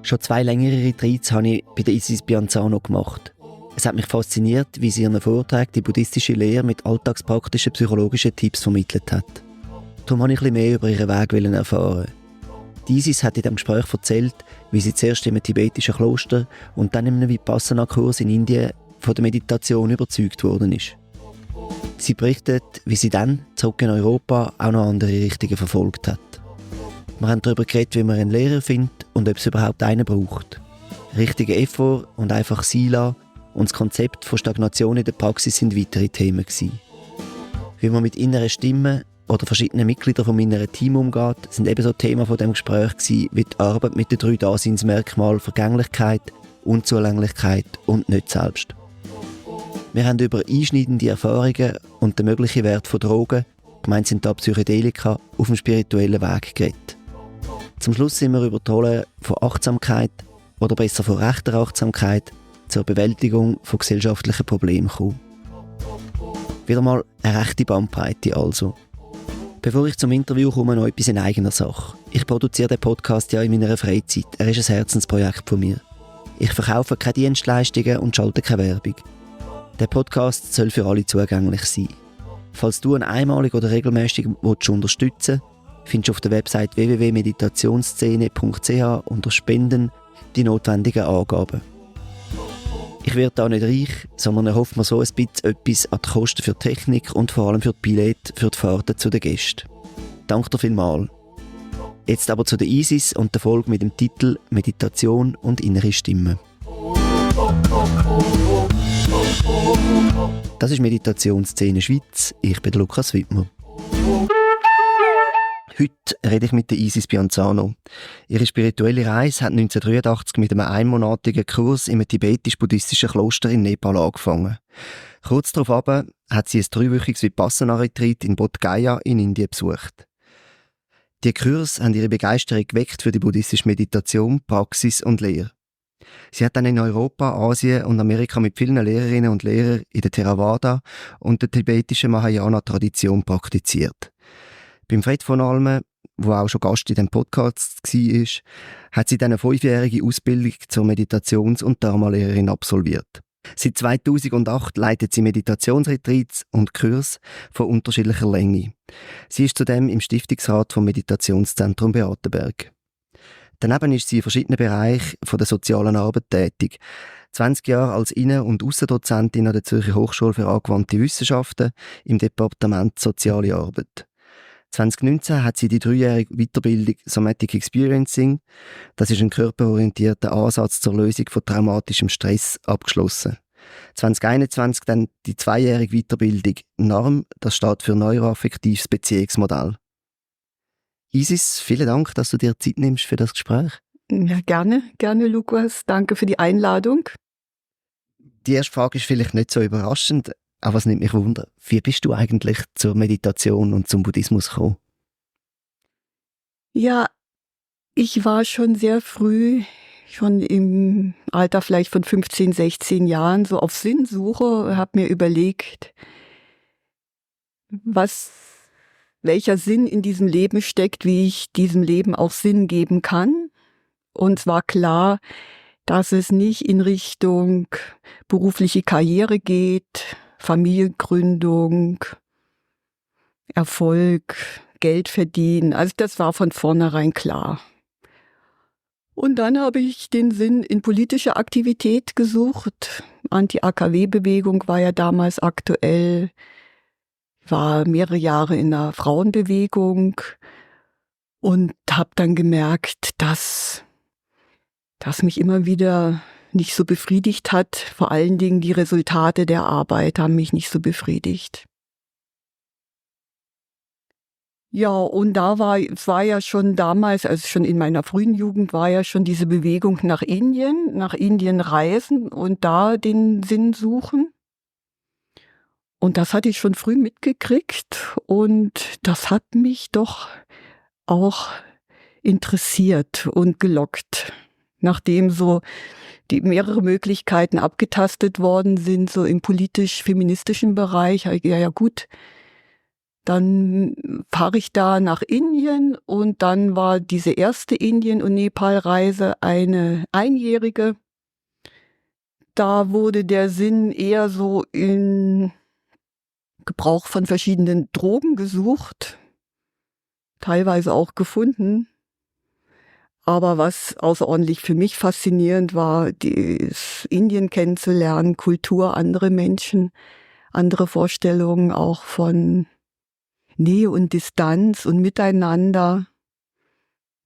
Schon 2 längere Retreats habe ich bei der Isis Pianzano gemacht. Es hat mich fasziniert, wie sie in ihren Vorträgen die buddhistische Lehre mit alltagspraktischen psychologischen Tipps vermittelt hat. Darum wollte ich ein bisschen mehr über ihren Weg erfahren. Die Isis hat in diesem Gespräch erzählt, wie sie zuerst in einem tibetischen Kloster und dann in einem Vipassana-Kurs in Indien von der Meditation überzeugt worden ist. Sie berichtet, wie sie dann, zurück in Europa, auch noch andere Richtungen verfolgt hat. Wir haben darüber geredet, wie man einen Lehrer findet und ob es überhaupt einen braucht. Richtiger Effort und einfach sein lassen und das Konzept von Stagnation in der Praxis sind weitere Themen gewesen. Wie man mit inneren Stimmen oder verschiedenen Mitgliedern vom inneren Team umgeht, sind ebenso Thema von dem Gespräch gewesen, wie die Arbeit mit den 3 Daseinsmerkmalen Vergänglichkeit, Unzulänglichkeit und nicht selbst. Wir haben über einschneidende Erfahrungen und den möglichen Wert von Drogen, gemeint sind da Psychedelika, auf dem spirituellen Weg geredet. Zum Schluss sind wir über die Rolle von Achtsamkeit oder besser von rechter Achtsamkeit zur Bewältigung von gesellschaftlichen Problemen gekommen. Wieder mal eine rechte Bandbreite also. Bevor ich zum Interview komme, noch etwas in eigener Sache. Ich produziere den Podcast ja in meiner Freizeit. Er ist ein Herzensprojekt von mir. Ich verkaufe keine Dienstleistungen und schalte keine Werbung. Der Podcast soll für alle zugänglich sein. Falls du ihn einmalig oder regelmäßig unterstützen willst, findest du auf der Website www.meditationsszene.ch unter Spenden die notwendigen Angaben. Ich werde da nicht reich, sondern erhoffe mir so ein bisschen etwas an die Kosten für die Technik und vor allem für die Billette für die Fahrten zu den Gästen. Danke dir vielmals. Jetzt aber zu der Isis und der Folge mit dem Titel Meditation und innere Stimme. Das ist Meditationsszene Schweiz. Ich bin Lukas Wittmer. Heute rede ich mit der Isis Pianzano. Ihre spirituelle Reise hat 1983 mit einem einmonatigen Kurs in einem tibetisch-buddhistischen Kloster in Nepal angefangen. Kurz darauf hat sie ein 3-wöchiges Vipassana-Retreat in Bodh Gaya in Indien besucht. Die Kurse haben ihre Begeisterung geweckt für die buddhistische Meditation, Praxis und Lehre. Sie hat dann in Europa, Asien und Amerika mit vielen Lehrerinnen und Lehrern in der Theravada und der tibetischen Mahayana-Tradition praktiziert. Beim Fred von Almen, der auch schon Gast in diesem Podcast war, hat sie dann eine 5-jährige Ausbildung zur Meditations- und Dharma-Lehrerin absolviert. Seit 2008 leitet sie Meditationsretreats und Kurse von unterschiedlicher Länge. Sie ist zudem im Stiftungsrat vom Meditationszentrum Beatenberg. Daneben ist sie in verschiedenen Bereichen der sozialen Arbeit tätig. 20 Jahre als Innen- und Aussendozentin an der Zürcher Hochschule für angewandte Wissenschaften im Departement Soziale Arbeit. 2019 hat sie die 3-jährige Weiterbildung Somatic Experiencing, das ist ein körperorientierter Ansatz zur Lösung von traumatischem Stress, abgeschlossen. 2021 dann die 2-jährige Weiterbildung NARM, das steht für Neuroaffektives Beziehungsmodell. Isis, vielen Dank, dass du dir Zeit nimmst für das Gespräch. Ja, gerne, Lukas. Danke für die Einladung. Die erste Frage ist vielleicht nicht so überraschend, aber es nimmt mich Wunder. Wie bist du eigentlich zur Meditation und zum Buddhismus gekommen? Ja, ich war schon sehr früh, schon im Alter vielleicht von 15, 16 Jahren, so auf Sinnsuche, habe mir überlegt, welcher Sinn in diesem Leben steckt, wie ich diesem Leben auch Sinn geben kann. Und es war klar, dass es nicht in Richtung berufliche Karriere geht, Familiengründung, Erfolg, Geld verdienen. Also das war von vornherein klar. Und dann habe ich den Sinn in politischer Aktivität gesucht. Anti-AKW-Bewegung war ja damals aktuell, war mehrere Jahre in der Frauenbewegung und habe dann gemerkt, dass mich immer wieder nicht so befriedigt hat. Vor allen Dingen die Resultate der Arbeit haben mich nicht so befriedigt. Ja, und es war ja schon damals, also schon in meiner frühen Jugend, war ja schon diese Bewegung nach Indien reisen und da den Sinn suchen. Und das hatte ich schon früh mitgekriegt und das hat mich doch auch interessiert und gelockt. Nachdem so die mehrere Möglichkeiten abgetastet worden sind, so im politisch-feministischen Bereich, ja gut, Dann fahre ich da nach Indien und dann war diese erste Indien- und Nepal-Reise eine einjährige. Da wurde der Sinn eher so in Gebrauch von verschiedenen Drogen gesucht, teilweise auch gefunden. Aber was außerordentlich für mich faszinierend war, das Indien kennenzulernen, Kultur, andere Menschen, andere Vorstellungen auch von Nähe und Distanz und Miteinander,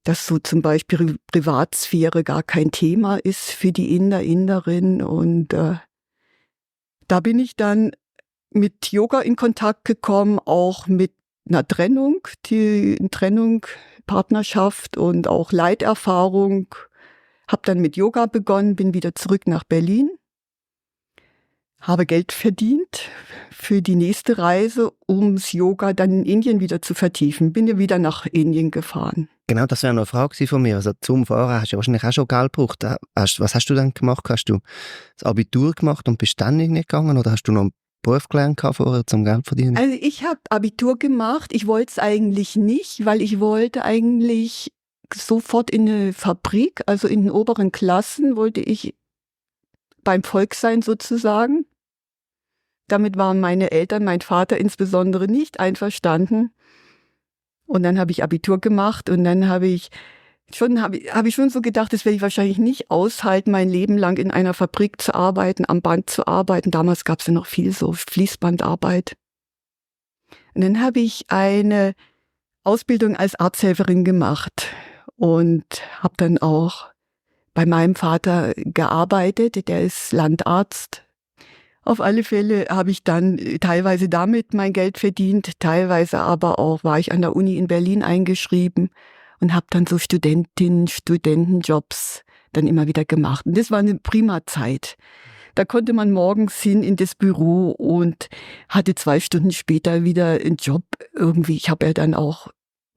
dass so zum Beispiel Privatsphäre gar kein Thema ist für die Inder, Inderin. Und da bin ich dann mit Yoga in Kontakt gekommen, auch mit einer Trennung, Partnerschaft und auch Leiterfahrung. Habe dann mit Yoga begonnen, bin wieder zurück nach Berlin, habe Geld verdient für die nächste Reise, ums Yoga dann in Indien wieder zu vertiefen. Bin ja wieder nach Indien gefahren. Genau, das wäre noch eine Frage von mir. Also zum Fahren hast du ja wahrscheinlich auch schon Geld gebraucht. Was hast du dann gemacht? Hast du das Abitur gemacht und bist dann nicht gegangen oder hast du noch einen Beruf gelernt vorher zum Geld verdienen? Also ich habe Abitur gemacht. Ich wollte es eigentlich nicht, weil ich wollte eigentlich sofort in eine Fabrik, also in den oberen Klassen wollte ich beim Volk sein sozusagen. Damit waren meine Eltern, mein Vater insbesondere nicht einverstanden. Und dann habe ich Abitur gemacht und dann habe ich schon so gedacht, das werde ich wahrscheinlich nicht aushalten, mein Leben lang in einer Fabrik zu arbeiten, am Band zu arbeiten. Damals gab es ja noch viel so Fließbandarbeit. Und dann habe ich eine Ausbildung als Arzthelferin gemacht und habe dann auch bei meinem Vater gearbeitet, der ist Landarzt. Auf alle Fälle habe ich dann teilweise damit mein Geld verdient, teilweise aber auch war ich an der Uni in Berlin eingeschrieben und habe dann so Studentenjobs dann immer wieder gemacht. Und das war eine prima Zeit. Da konnte man morgens hin in das Büro und hatte 2 Stunden später wieder einen Job irgendwie. Ich habe ja dann auch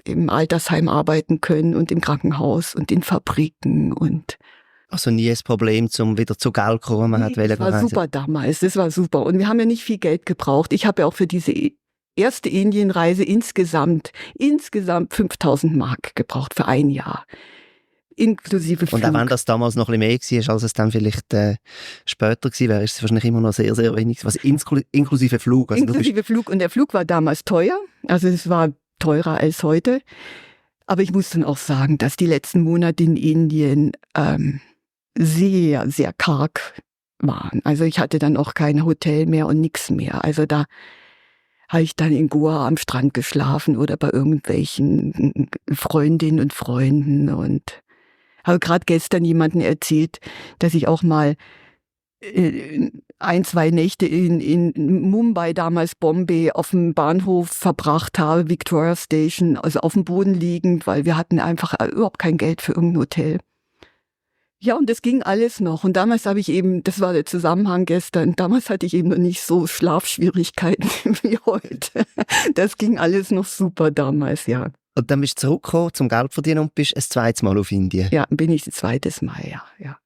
im Altersheim arbeiten können und im Krankenhaus und in Fabriken und also nie ein Problem, um wieder zu Geld zu kommen. Das war super damals, das war super. Und wir haben ja nicht viel Geld gebraucht. Ich habe ja auch für diese erste Indienreise insgesamt 5.000 Mark gebraucht für ein Jahr. Inklusive Flug. Und auch wenn das damals noch ein bisschen mehr war, als es dann vielleicht später gewesen wäre, ist es wahrscheinlich immer noch sehr, sehr wenig. Was inklusive Flug. Also inklusive Flug. Und der Flug war damals teuer. Also es war teurer als heute. Aber ich muss dann auch sagen, dass die letzten Monate in Indien sehr, sehr karg waren. Also ich hatte dann auch kein Hotel mehr und nichts mehr. Also da habe ich dann in Goa am Strand geschlafen oder bei irgendwelchen Freundinnen und Freunden und habe gerade gestern jemanden erzählt, dass ich auch mal 1, 2 Nächte in Mumbai, damals Bombay, auf dem Bahnhof verbracht habe, Victoria Station, also auf dem Boden liegend, weil wir hatten einfach überhaupt kein Geld für irgendein Hotel. Ja, und das ging alles noch. Und damals habe ich eben, das war der Zusammenhang gestern, damals hatte ich eben noch nicht so Schlafschwierigkeiten wie heute. Das ging alles noch super damals, ja. Und dann bist du zurückgekommen zum Geld verdienen und bist ein zweites Mal auf Indien? Ja, bin ich das zweite Mal, ja.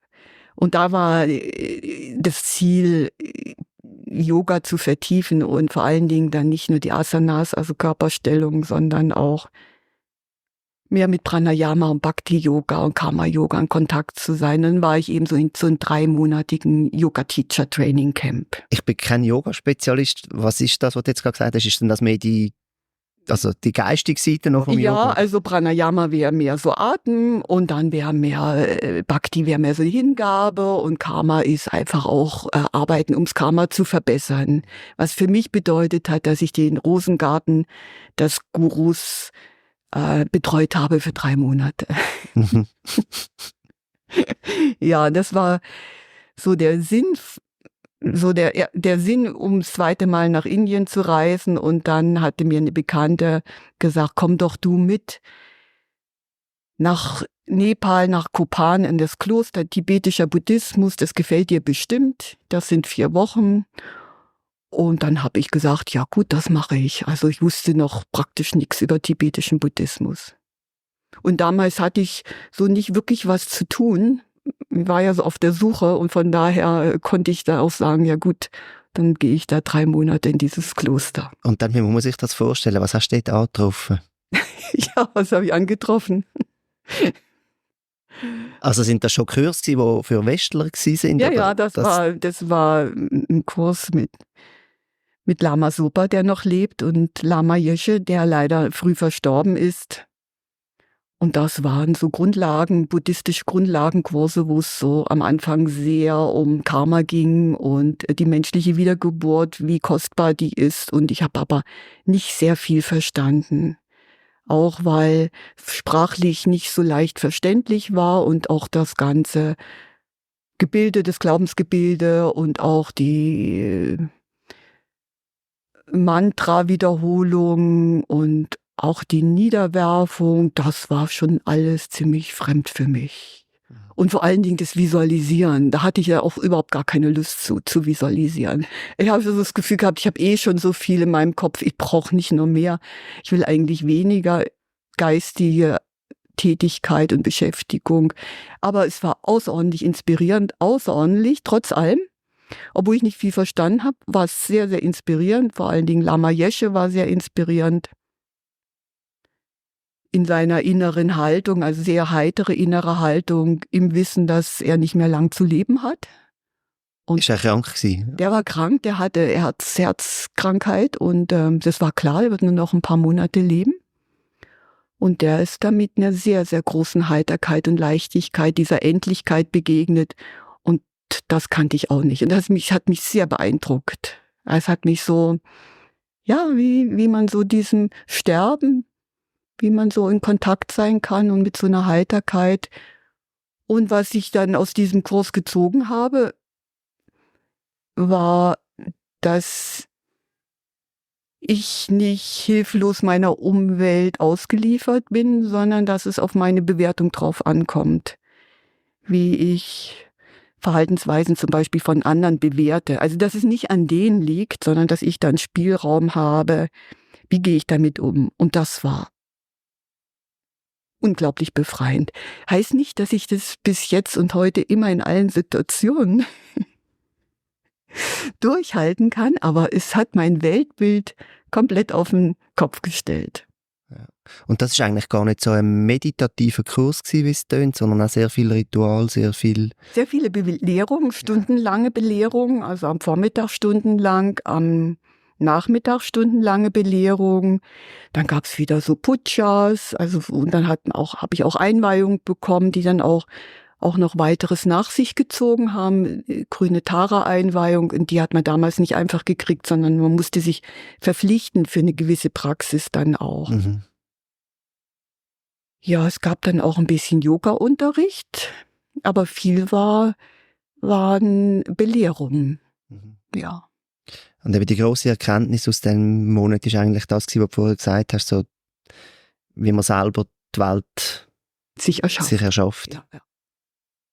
Und da war das Ziel, Yoga zu vertiefen und vor allen Dingen dann nicht nur die Asanas, also Körperstellung, sondern auch mehr mit Pranayama und Bhakti-Yoga und Karma-Yoga in Kontakt zu sein. Dann war ich eben so in so einem 3-monatigen Yoga-Teacher-Training-Camp. Ich bin kein Yoga-Spezialist. Was ist das, was du jetzt gerade gesagt hast? Ist denn das mehr die geistige Seite noch vom Yoga? Ja, also Pranayama wäre mehr so Atem und dann wäre mehr, Bhakti wäre mehr so die Hingabe und Karma ist einfach auch Arbeiten, ums Karma zu verbessern. Was für mich bedeutet hat, dass ich den Rosengarten des Gurus betreut habe für 3 Monate. Mhm. Ja, das war so der Sinn, der Sinn, ums zweite Mal nach Indien zu reisen. Und dann hatte mir eine Bekannte gesagt, komm doch du mit nach Nepal, nach Kopan in das Kloster, tibetischer Buddhismus, das gefällt dir bestimmt. Das sind 4 Wochen. Und dann habe ich gesagt, ja gut, das mache ich. Also ich wusste noch praktisch nichts über tibetischen Buddhismus. Und damals hatte ich so nicht wirklich was zu tun. Ich war ja so auf der Suche und von daher konnte ich da auch sagen, ja gut, dann gehe ich da 3 Monate in dieses Kloster. Und dann, wie muss man sich das vorstellen? Was hast du dort angetroffen? Ja, was habe ich angetroffen? Also sind das schon Kurse, die für Westler waren? Ja, das war ein Kurs mit Lama Zopa, der noch lebt, und Lama Yeshe, der leider früh verstorben ist. Und das waren so buddhistische Grundlagenkurse, wo es so am Anfang sehr um Karma ging und die menschliche Wiedergeburt, wie kostbar die ist. Und ich habe aber nicht sehr viel verstanden. Auch weil sprachlich nicht so leicht verständlich war und auch das ganze Gebilde, das Glaubensgebilde und auch die Mantra-Wiederholung und auch die Niederwerfung, das war schon alles ziemlich fremd für mich. Und vor allen Dingen das Visualisieren, da hatte ich ja auch überhaupt gar keine Lust zu visualisieren. Ich habe so das Gefühl gehabt, ich habe eh schon so viel in meinem Kopf, ich brauche nicht nur mehr. Ich will eigentlich weniger geistige Tätigkeit und Beschäftigung. Aber es war außerordentlich inspirierend, trotz allem. Obwohl ich nicht viel verstanden habe, war es sehr, sehr inspirierend. Vor allen Dingen Lama Yeshe war sehr inspirierend. In seiner inneren Haltung, also sehr heitere innere Haltung, im Wissen, dass er nicht mehr lang zu leben hat. Und ist er krank gewesen? Der war krank, er hatte Herzkrankheit und das war klar, er wird nur noch ein paar Monate leben. Und der ist da mit einer sehr, sehr großen Heiterkeit und Leichtigkeit dieser Endlichkeit begegnet. Und das kannte ich auch nicht. Und das hat mich sehr beeindruckt. Es hat mich so, ja, wie man so diesem Sterben, wie man so in Kontakt sein kann und mit so einer Heiterkeit. Und was ich dann aus diesem Kurs gezogen habe, war, dass ich nicht hilflos meiner Umwelt ausgeliefert bin, sondern dass es auf meine Bewertung drauf ankommt, wie ich Verhaltensweisen zum Beispiel von anderen bewerte. Also dass es nicht an denen liegt, sondern dass ich dann Spielraum habe, wie gehe ich damit um. Und das war unglaublich befreiend. Heißt nicht, dass ich das bis jetzt und heute immer in allen Situationen durchhalten kann, aber es hat mein Weltbild komplett auf den Kopf gestellt. Ja. Und das ist eigentlich gar nicht so ein meditativer Kurs gewesen, wie es tönt, sondern auch sehr viel Ritual, sehr viele Belehrungen, stundenlange Belehrungen, also am Vormittag stundenlang, am Nachmittag stundenlange Belehrungen. Dann gab es wieder so Pujas, also und dann habe ich auch Einweihungen bekommen, die dann auch noch weiteres nach sich gezogen haben, grüne Tara-Einweihung, und die hat man damals nicht einfach gekriegt, sondern man musste sich verpflichten für eine gewisse Praxis dann auch. Mhm. Ja, es gab dann auch ein bisschen Yoga-Unterricht, aber viel waren Belehrungen. Mhm. Ja. Und eben die grosse Erkenntnis aus diesem Monat ist eigentlich das, was du vorher gesagt hast, so wie man selber die Welt sich erschafft. Ja.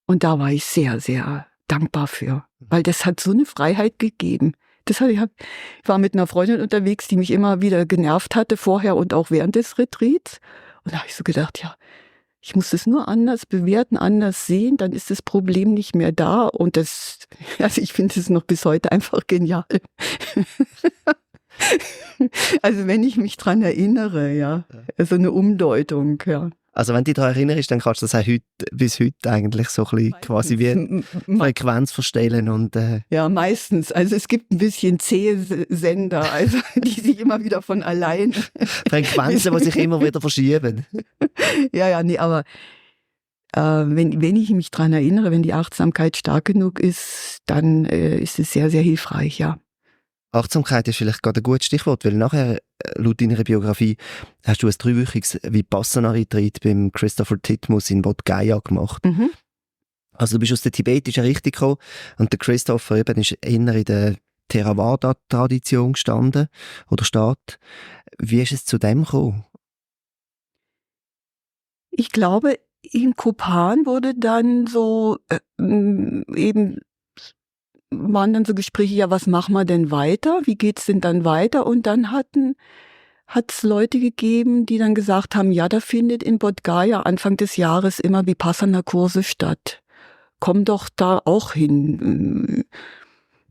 Und da war ich sehr, sehr dankbar für, weil das hat so eine Freiheit gegeben. Ich war mit einer Freundin unterwegs, die mich immer wieder genervt hatte, vorher und auch während des Retreats. Und da habe ich so gedacht, ja, ich muss es nur anders bewerten, anders sehen, dann ist das Problem nicht mehr da. Und ich finde es noch bis heute einfach genial. Also wenn ich mich dran erinnere, ja, so eine Umdeutung, ja. Also wenn du dich daran erinnerst, dann kannst du das auch bis heute eigentlich so ein bisschen quasi wie Frequenz verstellen. Und, ja, meistens. Also es gibt ein bisschen zähe Sender, also die sich immer wieder von allein... Frequenzen, die sich immer wieder verschieben. Ja, nee, aber wenn ich mich daran erinnere, wenn die Achtsamkeit stark genug ist, dann ist es sehr, sehr hilfreich, ja. Achtsamkeit ist vielleicht gerade ein gutes Stichwort, weil nachher, laut deiner Biografie, hast du ein 3-wöchiges Vipassana-Retreat beim Christopher Titmuss in Bodh Gaya gemacht. Mhm. Also du bist aus der tibetischen Richtung gekommen und der Christopher eben ist eher in der Theravada-Tradition gestanden oder steht. Wie ist es zu dem gekommen? Ich glaube, in Kopan wurde dann so eben waren dann so Gespräche, ja, was machen wir denn weiter? Wie geht's denn dann weiter? Und dann hat's Leute gegeben, die dann gesagt haben, ja, da findet in Bodh Gaya Anfang des Jahres immer Vipassana-Kurse statt. Komm doch da auch hin.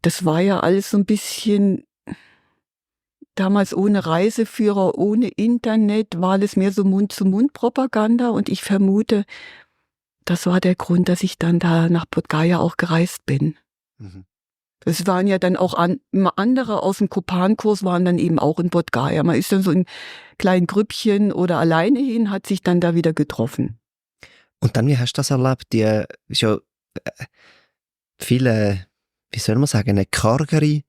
das war ja alles so ein bisschen, damals ohne Reiseführer, ohne Internet, war alles mehr so Mund-zu-Mund-Propaganda und ich vermute, das war der Grund, dass ich dann da nach Bodhgaya auch gereist bin. Mhm. Es waren ja dann auch andere aus dem Kopan-Kurs waren dann eben auch in Bodhgaya. Man ist dann so in kleinen Grüppchen oder alleine hin, hat sich dann da wieder getroffen. Und dann, wie hast du das erlebt? Die ist ja viele, wie soll man sagen, eine kargere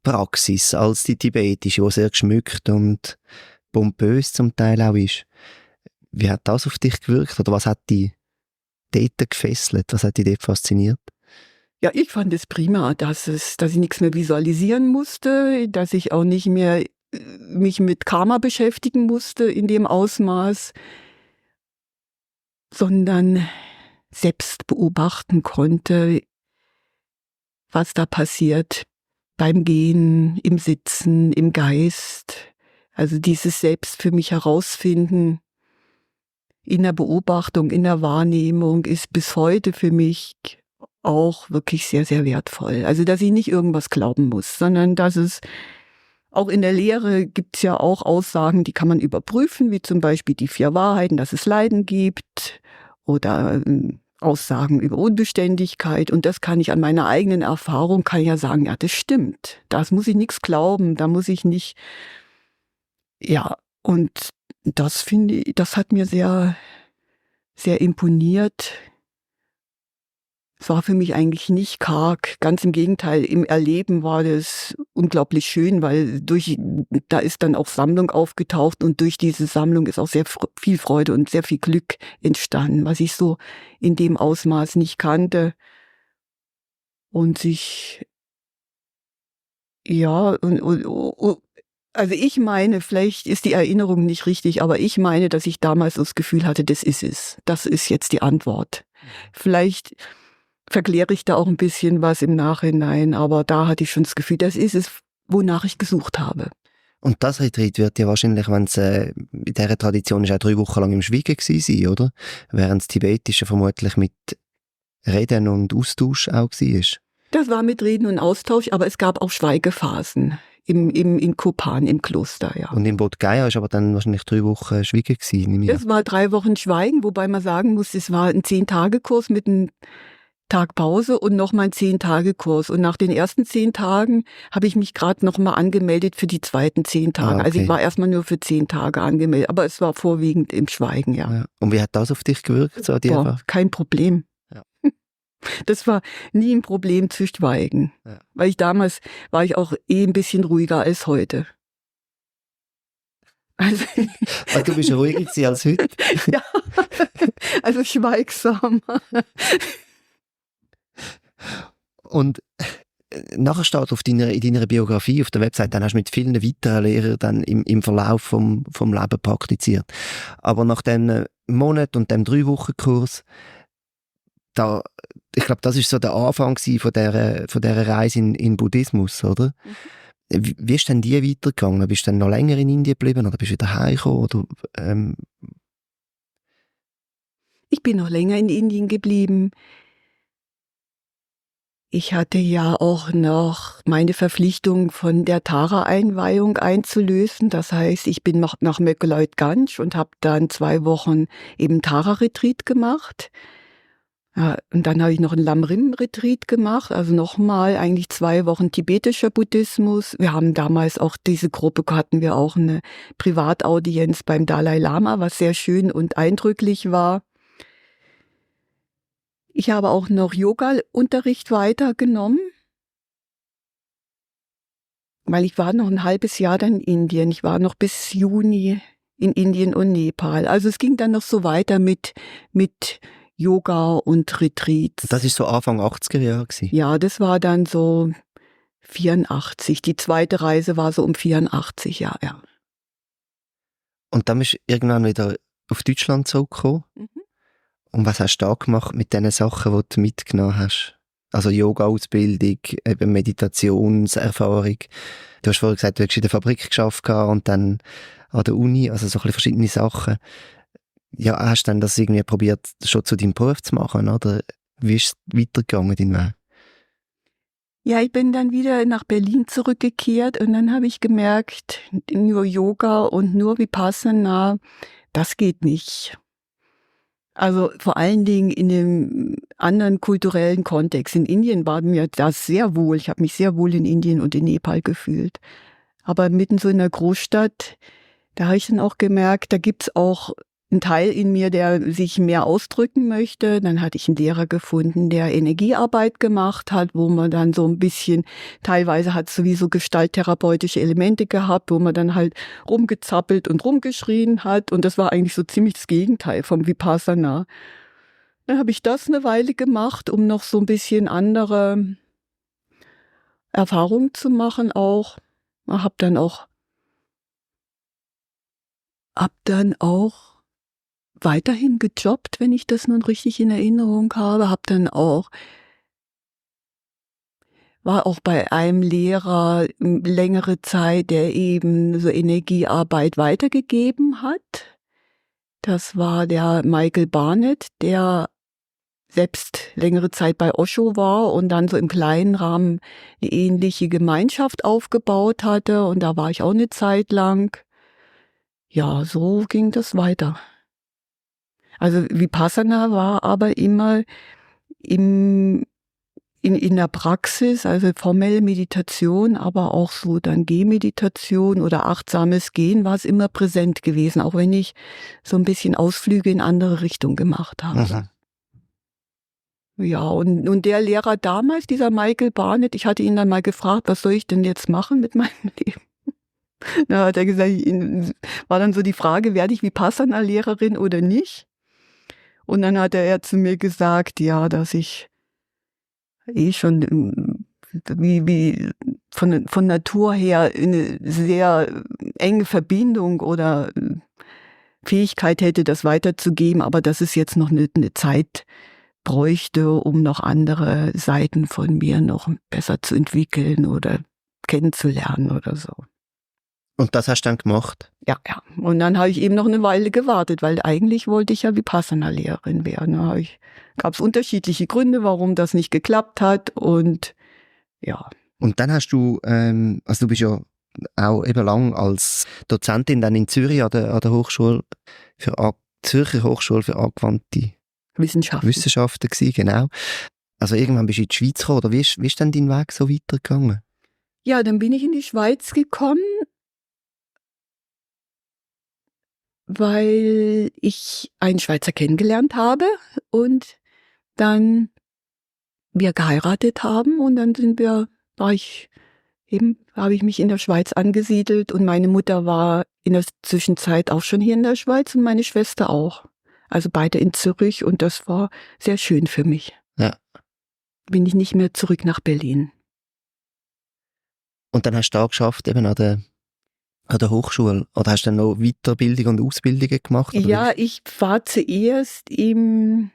Praxis als die tibetische, die sehr geschmückt und pompös zum Teil auch ist. Wie hat das auf dich gewirkt? Oder was hat dich dort gefesselt? Was hat dich dort fasziniert? Ja, ich fand es prima, dass ich nichts mehr visualisieren musste, dass ich auch nicht mehr mich mit Karma beschäftigen musste in dem Ausmaß, sondern selbst beobachten konnte, was da passiert beim Gehen, im Sitzen, im Geist. Also dieses Selbst für mich herausfinden in der Beobachtung, in der Wahrnehmung ist bis heute für mich auch wirklich sehr, sehr wertvoll. Also dass ich nicht irgendwas glauben muss, sondern dass es auch in der Lehre gibt es ja auch Aussagen, die kann man überprüfen, wie zum Beispiel die 4 Wahrheiten, dass es Leiden gibt oder Aussagen über Unbeständigkeit. Und das kann ich an meiner eigenen Erfahrung, kann ich ja sagen, ja, das stimmt. Das muss ich nichts glauben, da muss ich nicht, ja, und das finde ich, das hat mir sehr, sehr imponiert. Es war für mich eigentlich nicht karg, ganz im Gegenteil, im Erleben war das unglaublich schön, weil da ist dann auch Sammlung aufgetaucht und durch diese Sammlung ist auch sehr viel Freude und sehr viel Glück entstanden, was ich so in dem Ausmaß nicht kannte. Und also ich meine, vielleicht ist die Erinnerung nicht richtig, aber ich meine, dass ich damals das Gefühl hatte, das ist es. Das ist jetzt die Antwort. Vielleicht verkläre ich da auch ein bisschen was im Nachhinein, aber da hatte ich schon das Gefühl, das ist es, wonach ich gesucht habe. Und das Retreat wird ja wahrscheinlich, wenn es in dieser Tradition ist, auch 3 Wochen lang im Schweigen gewesen sein, oder? Während das Tibetische vermutlich mit Reden und Austausch auch war. Das war mit Reden und Austausch, aber es gab auch Schweigephasen in Kopan, im Kloster, ja. Und in Bodhgaya ist aber dann wahrscheinlich 3 Wochen Schweigen gewesen, nehme ich an. Es war 3 Wochen Schweigen, wobei man sagen muss, es war ein 10-Tage-Kurs mit einem Tag Pause und nochmal ein 10-Tage-Kurs. Und nach den ersten 10 Tagen habe ich mich gerade nochmal angemeldet für die zweiten 10 Tage. Okay. Also ich war erstmal nur für 10 Tage angemeldet, aber es war vorwiegend im Schweigen, ja. Ja. Und wie hat das auf dich gewirkt? So die Erfahrung? Kein Problem. Ja. Das war nie ein Problem zu schweigen. Ja. Weil damals war ich auch ein bisschen ruhiger als heute. Also du bist ruhiger gewesen als heute? Ja, also schweigsam. Und nachher steht in deiner Biografie auf der Website, dann hast du mit vielen weiteren Lehrern dann im Verlauf vom Leben praktiziert. Aber nach dem Monat und dem 3-Wochen-Kurs, ich glaube, das ist so der Anfang von dieser Reise in Buddhismus, oder? Mhm. Wie ist denn die weitergegangen? Bist du dann noch länger in Indien geblieben oder bist du wieder heimgekommen? Oder, Ich bin noch länger in Indien geblieben. Ich hatte ja auch noch meine Verpflichtung von der Tara-Einweihung einzulösen. Das heißt, ich bin nach Möckleut Ganj und habe dann 2 Wochen eben Tara-Retreat gemacht. Ja, und dann habe ich noch einen Lamrim-Retreat gemacht, also nochmal eigentlich 2 Wochen tibetischer Buddhismus. Wir haben damals auch hatten wir auch eine Privataudienz beim Dalai Lama, was sehr schön und eindrücklich war. Ich habe auch noch Yoga-Unterricht weitergenommen, weil ich war noch ein halbes Jahr dann in Indien. Ich war noch bis Juni in Indien und Nepal. Also es ging dann noch so weiter mit Yoga und Retreats. Das ist so Anfang 80er Jahre gewesen? Ja, das war dann so 84. Die zweite Reise war so um 84, ja. Und dann bist du irgendwann wieder auf Deutschland zurückgekommen? Mhm. Und was hast du da gemacht mit den Sachen, die du mitgenommen hast? Also Yoga-Ausbildung, eben Meditationserfahrung. Du hast vorhin gesagt, du hast in der Fabrik gearbeitet und dann an der Uni, also so ein bisschen verschiedene Sachen. Ja, hast du dann das irgendwie probiert, schon zu deinem Beruf zu machen, oder wie ist es weitergegangen, dein Weg? Ja, ich bin dann wieder nach Berlin zurückgekehrt und dann habe ich gemerkt, nur Yoga und nur Vipassana, das geht nicht. Also vor allen Dingen in einem anderen kulturellen Kontext. In Indien war mir das sehr wohl. Ich habe mich sehr wohl in Indien und in Nepal gefühlt. Aber mitten so in der Großstadt, da habe ich dann auch gemerkt, da gibt's auch einen Teil in mir, der sich mehr ausdrücken möchte. Dann hatte ich einen Lehrer gefunden, der Energiearbeit gemacht hat, wo man dann so ein bisschen, teilweise hat es sowieso gestalttherapeutische Elemente gehabt, wo man dann halt rumgezappelt und rumgeschrien hat. Und das war eigentlich so ziemlich das Gegenteil vom Vipassana. Dann habe ich das eine Weile gemacht, um noch so ein bisschen andere Erfahrungen zu machen auch. Hab dann auch weiterhin gejobbt, wenn ich das nun richtig in Erinnerung habe. War auch bei einem Lehrer längere Zeit, der eben so Energiearbeit weitergegeben hat. Das war der Michael Barnett, der selbst längere Zeit bei Osho war und dann so im kleinen Rahmen eine ähnliche Gemeinschaft aufgebaut hatte. Und da war ich auch eine Zeit lang. Ja, so ging das weiter. Also Vipassana war aber immer in der Praxis, also formelle Meditation, aber auch so dann Gehmeditation oder achtsames Gehen war es immer präsent gewesen, auch wenn ich so ein bisschen Ausflüge in andere Richtungen gemacht habe. Ja, und der Lehrer damals, dieser Michael Barnett, ich hatte ihn dann mal gefragt, was soll ich denn jetzt machen mit meinem Leben? Da hat er gesagt, war dann so die Frage, werde ich Vipassana-Lehrerin oder nicht? Und dann hat er zu mir gesagt, ja, dass ich schon wie von Natur her eine sehr enge Verbindung oder Fähigkeit hätte, das weiterzugeben, aber dass es jetzt noch eine Zeit bräuchte, um noch andere Seiten von mir noch besser zu entwickeln oder kennenzulernen oder so. Und das hast du dann gemacht? Ja. Und dann habe ich eben noch eine Weile gewartet, weil eigentlich wollte ich ja Vipassana-Lehrerin werden. Da gab es unterschiedliche Gründe, warum das nicht geklappt hat und ja. Und dann hast du, also du bist ja auch eben lang als Dozentin dann in Zürich an der Hochschule Zürcher Hochschule für angewandte Wissenschaften gewesen, genau. Also irgendwann bist du in die Schweiz gekommen, oder wie ist dann dein Weg so weitergegangen? Ja, dann bin ich in die Schweiz gekommen, weil ich einen Schweizer kennengelernt habe und dann wir geheiratet haben und dann habe ich mich in der Schweiz angesiedelt und meine Mutter war in der Zwischenzeit auch schon hier in der Schweiz und meine Schwester auch. Also beide in Zürich und das war sehr schön für mich. Ja. Bin ich nicht mehr zurück nach Berlin. Und dann hast du da geschafft, eben an der Hochschule, oder hast du dann noch Weiterbildung und Ausbildungen gemacht? Ja, ich war zuerst in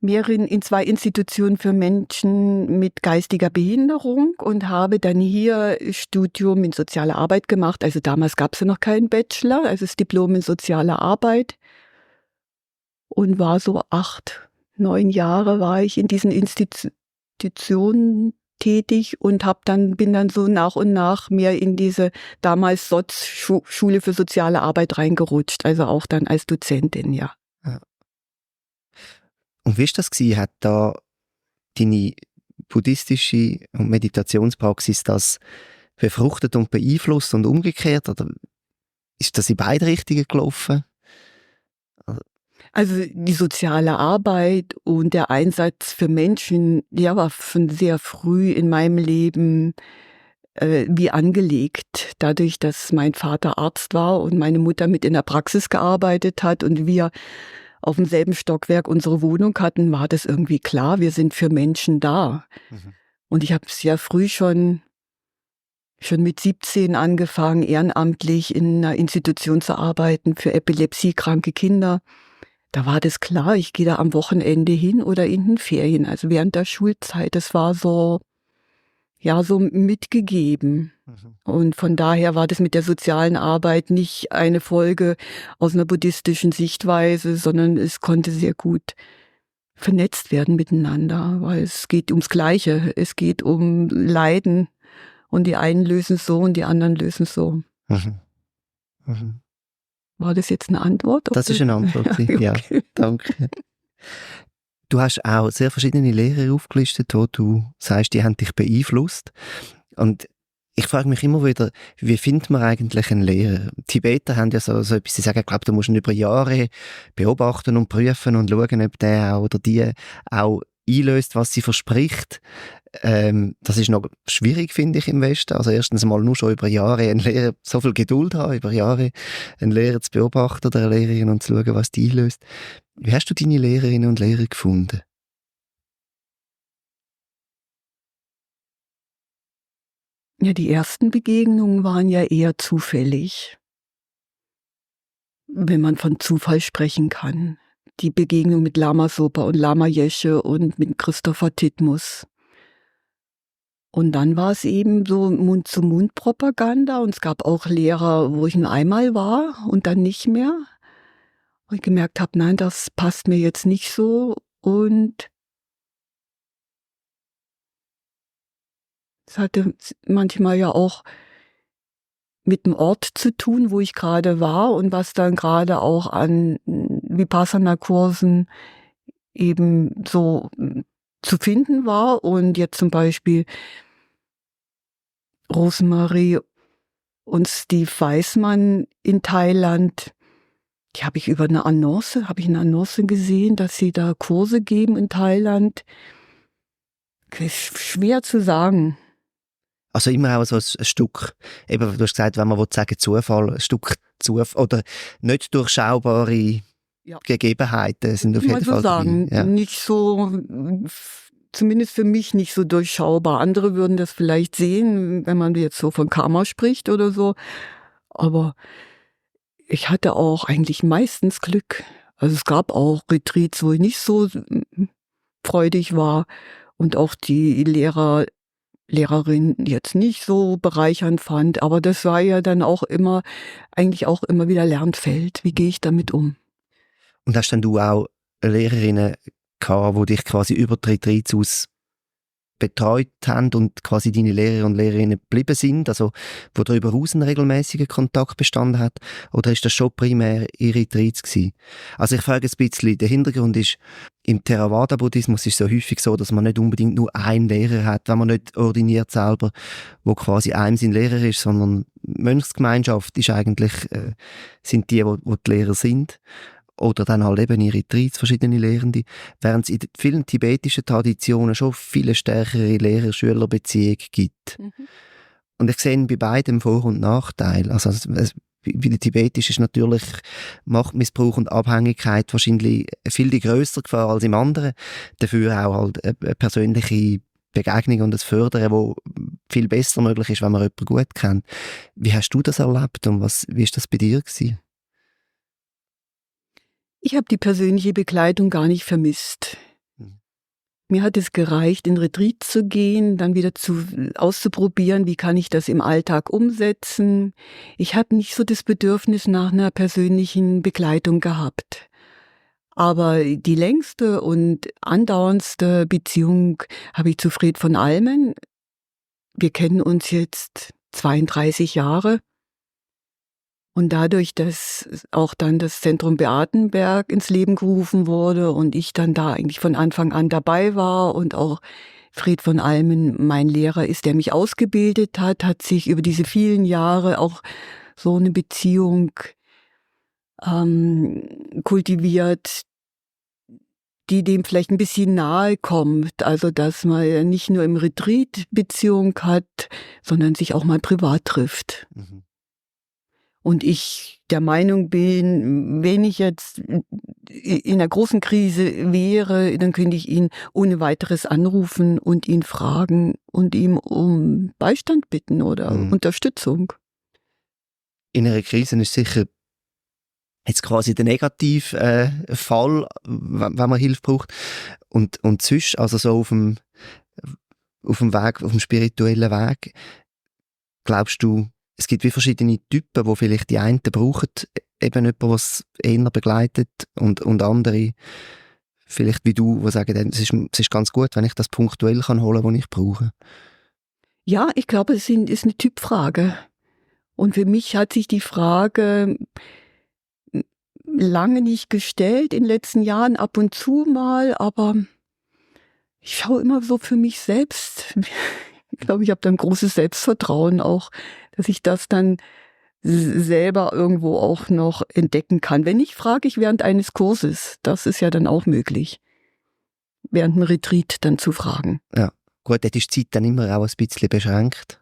2 Institutionen für Menschen mit geistiger Behinderung und habe dann hier Studium in sozialer Arbeit gemacht. Also damals gab es ja noch keinen Bachelor, also das Diplom in sozialer Arbeit. Und war so 8, 9 Jahre war ich in diesen Institutionen tätig und bin dann so nach und nach mehr in diese damals Schule für soziale Arbeit reingerutscht, also auch dann als Dozentin, ja. Und wie war das gewesen? Hat da deine buddhistische und Meditationspraxis das befruchtet und beeinflusst und umgekehrt? Oder ist das in beide Richtungen gelaufen? Also die soziale Arbeit und der Einsatz für Menschen, der war schon sehr früh in meinem Leben wie angelegt. Dadurch, dass mein Vater Arzt war und meine Mutter mit in der Praxis gearbeitet hat und wir auf demselben Stockwerk unsere Wohnung hatten, war das irgendwie klar, wir sind für Menschen da. Mhm. Und ich habe sehr früh schon mit 17 angefangen, ehrenamtlich in einer Institution zu arbeiten für epilepsiekranke Kinder. Da war das klar, ich gehe da am Wochenende hin oder in den Ferien, also während der Schulzeit. Das war so mitgegeben. Mhm. Und von daher war das mit der sozialen Arbeit nicht eine Folge aus einer buddhistischen Sichtweise, sondern es konnte sehr gut vernetzt werden miteinander, weil es geht ums Gleiche. Es geht um Leiden und die einen lösen es so und die anderen lösen es so. Mhm. Mhm. War das jetzt eine Antwort? Das ist eine Antwort, okay. ja, danke. Du hast auch sehr verschiedene Lehrer aufgelistet, wo du sagst, die haben dich beeinflusst. Und ich frage mich immer wieder, wie findet man eigentlich einen Lehrer? Die Tibeter haben ja so etwas, sie sagen, ich glaube, du musst ihn über Jahre beobachten und prüfen und schauen, ob der oder die auch einlöst, was sie verspricht. Das ist noch schwierig, finde ich, im Westen. Also erstens mal nur schon über Jahre einen Lehrer, so viel Geduld haben, über Jahre einen Lehrer zu beobachten oder eine Lehrerin und zu schauen, was die einlöst. Wie hast du deine Lehrerinnen und Lehrer gefunden? Ja, die ersten Begegnungen waren ja eher zufällig, wenn man von Zufall sprechen kann. Die Begegnung mit Lama Zopa und Lama Yeshe und mit Christopher Titmus. Und dann war es eben so Mund-zu-Mund-Propaganda und es gab auch Lehrer, wo ich nur einmal war und dann nicht mehr. Und ich gemerkt habe, nein, das passt mir jetzt nicht so. Und es hatte manchmal ja auch mit dem Ort zu tun, wo ich gerade war und was dann gerade auch an Vipassana-Kursen eben so zu finden war. Und jetzt zum Beispiel Rosemarie und Steve Weismann in Thailand, die habe ich über eine Annonce gesehen, dass sie da Kurse geben in Thailand. Ist schwer zu sagen. Also immer auch so ein Stück, eben, du hast gesagt, wenn man sagen Zufall, ein Stück Zufall oder nicht durchschaubare Gegebenheiten sind auf jeden so Fall sagen, dabei. Ja. nicht so, zumindest für mich nicht so durchschaubar. Andere würden das vielleicht sehen, wenn man jetzt so von Karma spricht oder so. Aber ich hatte auch eigentlich meistens Glück. Also es gab auch Retreats, wo ich nicht so freudig war und auch die Lehrerin jetzt nicht so bereichernd fand. Aber das war ja dann auch immer, eigentlich auch immer wieder Lernfeld. Wie gehe ich damit um? Und hast dann du auch Lehrerinnen gehabt, die dich quasi über die Retreats aus betreut haben und quasi deine Lehrer und Lehrerinnen geblieben sind, also wo darüber hinaus ein regelmäßiger Kontakt bestanden hat, oder ist das schon primär in Retreats gewesen? Also ich frage ein bisschen, der Hintergrund ist, im Theravada-Buddhismus ist es so häufig so, dass man nicht unbedingt nur einen Lehrer hat, wenn man nicht ordiniert selber, wo quasi einem sein Lehrer ist, sondern Mönchsgemeinschaft ist eigentlich, sind die, wo die Lehrer sind. Oder dann halt eben in Retreats verschiedene Lehrende, während es in vielen tibetischen Traditionen schon viele stärkere Lehrer-Schüler-Beziehungen gibt. Mhm. Und ich sehe bei beidem Vor- und Nachteil. Also bei der tibetisch ist natürlich Machtmissbrauch und Abhängigkeit wahrscheinlich viel die grössere Gefahr als im anderen. Dafür auch halt eine persönliche Begegnung und das Fördern, wo viel besser möglich ist, wenn man jemanden gut kennt. Wie hast du das erlebt und wie ist das bei dir gewesen? Ich habe die persönliche Begleitung gar nicht vermisst. Mir hat es gereicht, in Retreat zu gehen, dann wieder auszuprobieren, wie kann ich das im Alltag umsetzen. Ich habe nicht so das Bedürfnis nach einer persönlichen Begleitung gehabt. Aber die längste und andauerndste Beziehung habe ich zu Fred von Almen. Wir kennen uns jetzt 32 Jahre. Und dadurch, dass auch dann das Zentrum Beatenberg ins Leben gerufen wurde und ich dann da eigentlich von Anfang an dabei war und auch Fred von Almen mein Lehrer ist, der mich ausgebildet hat, hat sich über diese vielen Jahre auch so eine Beziehung kultiviert, die dem vielleicht ein bisschen nahe kommt. Also, dass man nicht nur im Retreat Beziehung hat, sondern sich auch mal privat trifft. Mhm. Und ich der Meinung bin, wenn ich jetzt in einer großen Krise wäre, dann könnte ich ihn ohne weiteres anrufen und ihn fragen und ihm um Beistand bitten oder Unterstützung. In einer Krise ist sicher jetzt quasi der Negativfall, wenn man Hilfe braucht. Und sonst, also so auf dem Weg, auf dem spirituellen Weg, glaubst du, es gibt wie verschiedene Typen, wo vielleicht die einen brauchen eben jemanden, was eher begleitet und andere vielleicht wie du, die sagen, es ist ganz gut, wenn ich das punktuell kann holen, was ich brauche? Ja, ich glaube, ist eine Typfrage. Und für mich hat sich die Frage lange nicht gestellt, in den letzten Jahren ab und zu mal, aber ich schaue immer so für mich selbst. Ich glaube, ich habe da ein großes Selbstvertrauen auch, dass ich das dann selber irgendwo auch noch entdecken kann. Wenn nicht, frage ich während eines Kurses. Das ist ja dann auch möglich, während einem Retreat dann zu fragen. Ja, gut, dort ist die Zeit dann immer auch ein bisschen beschränkt.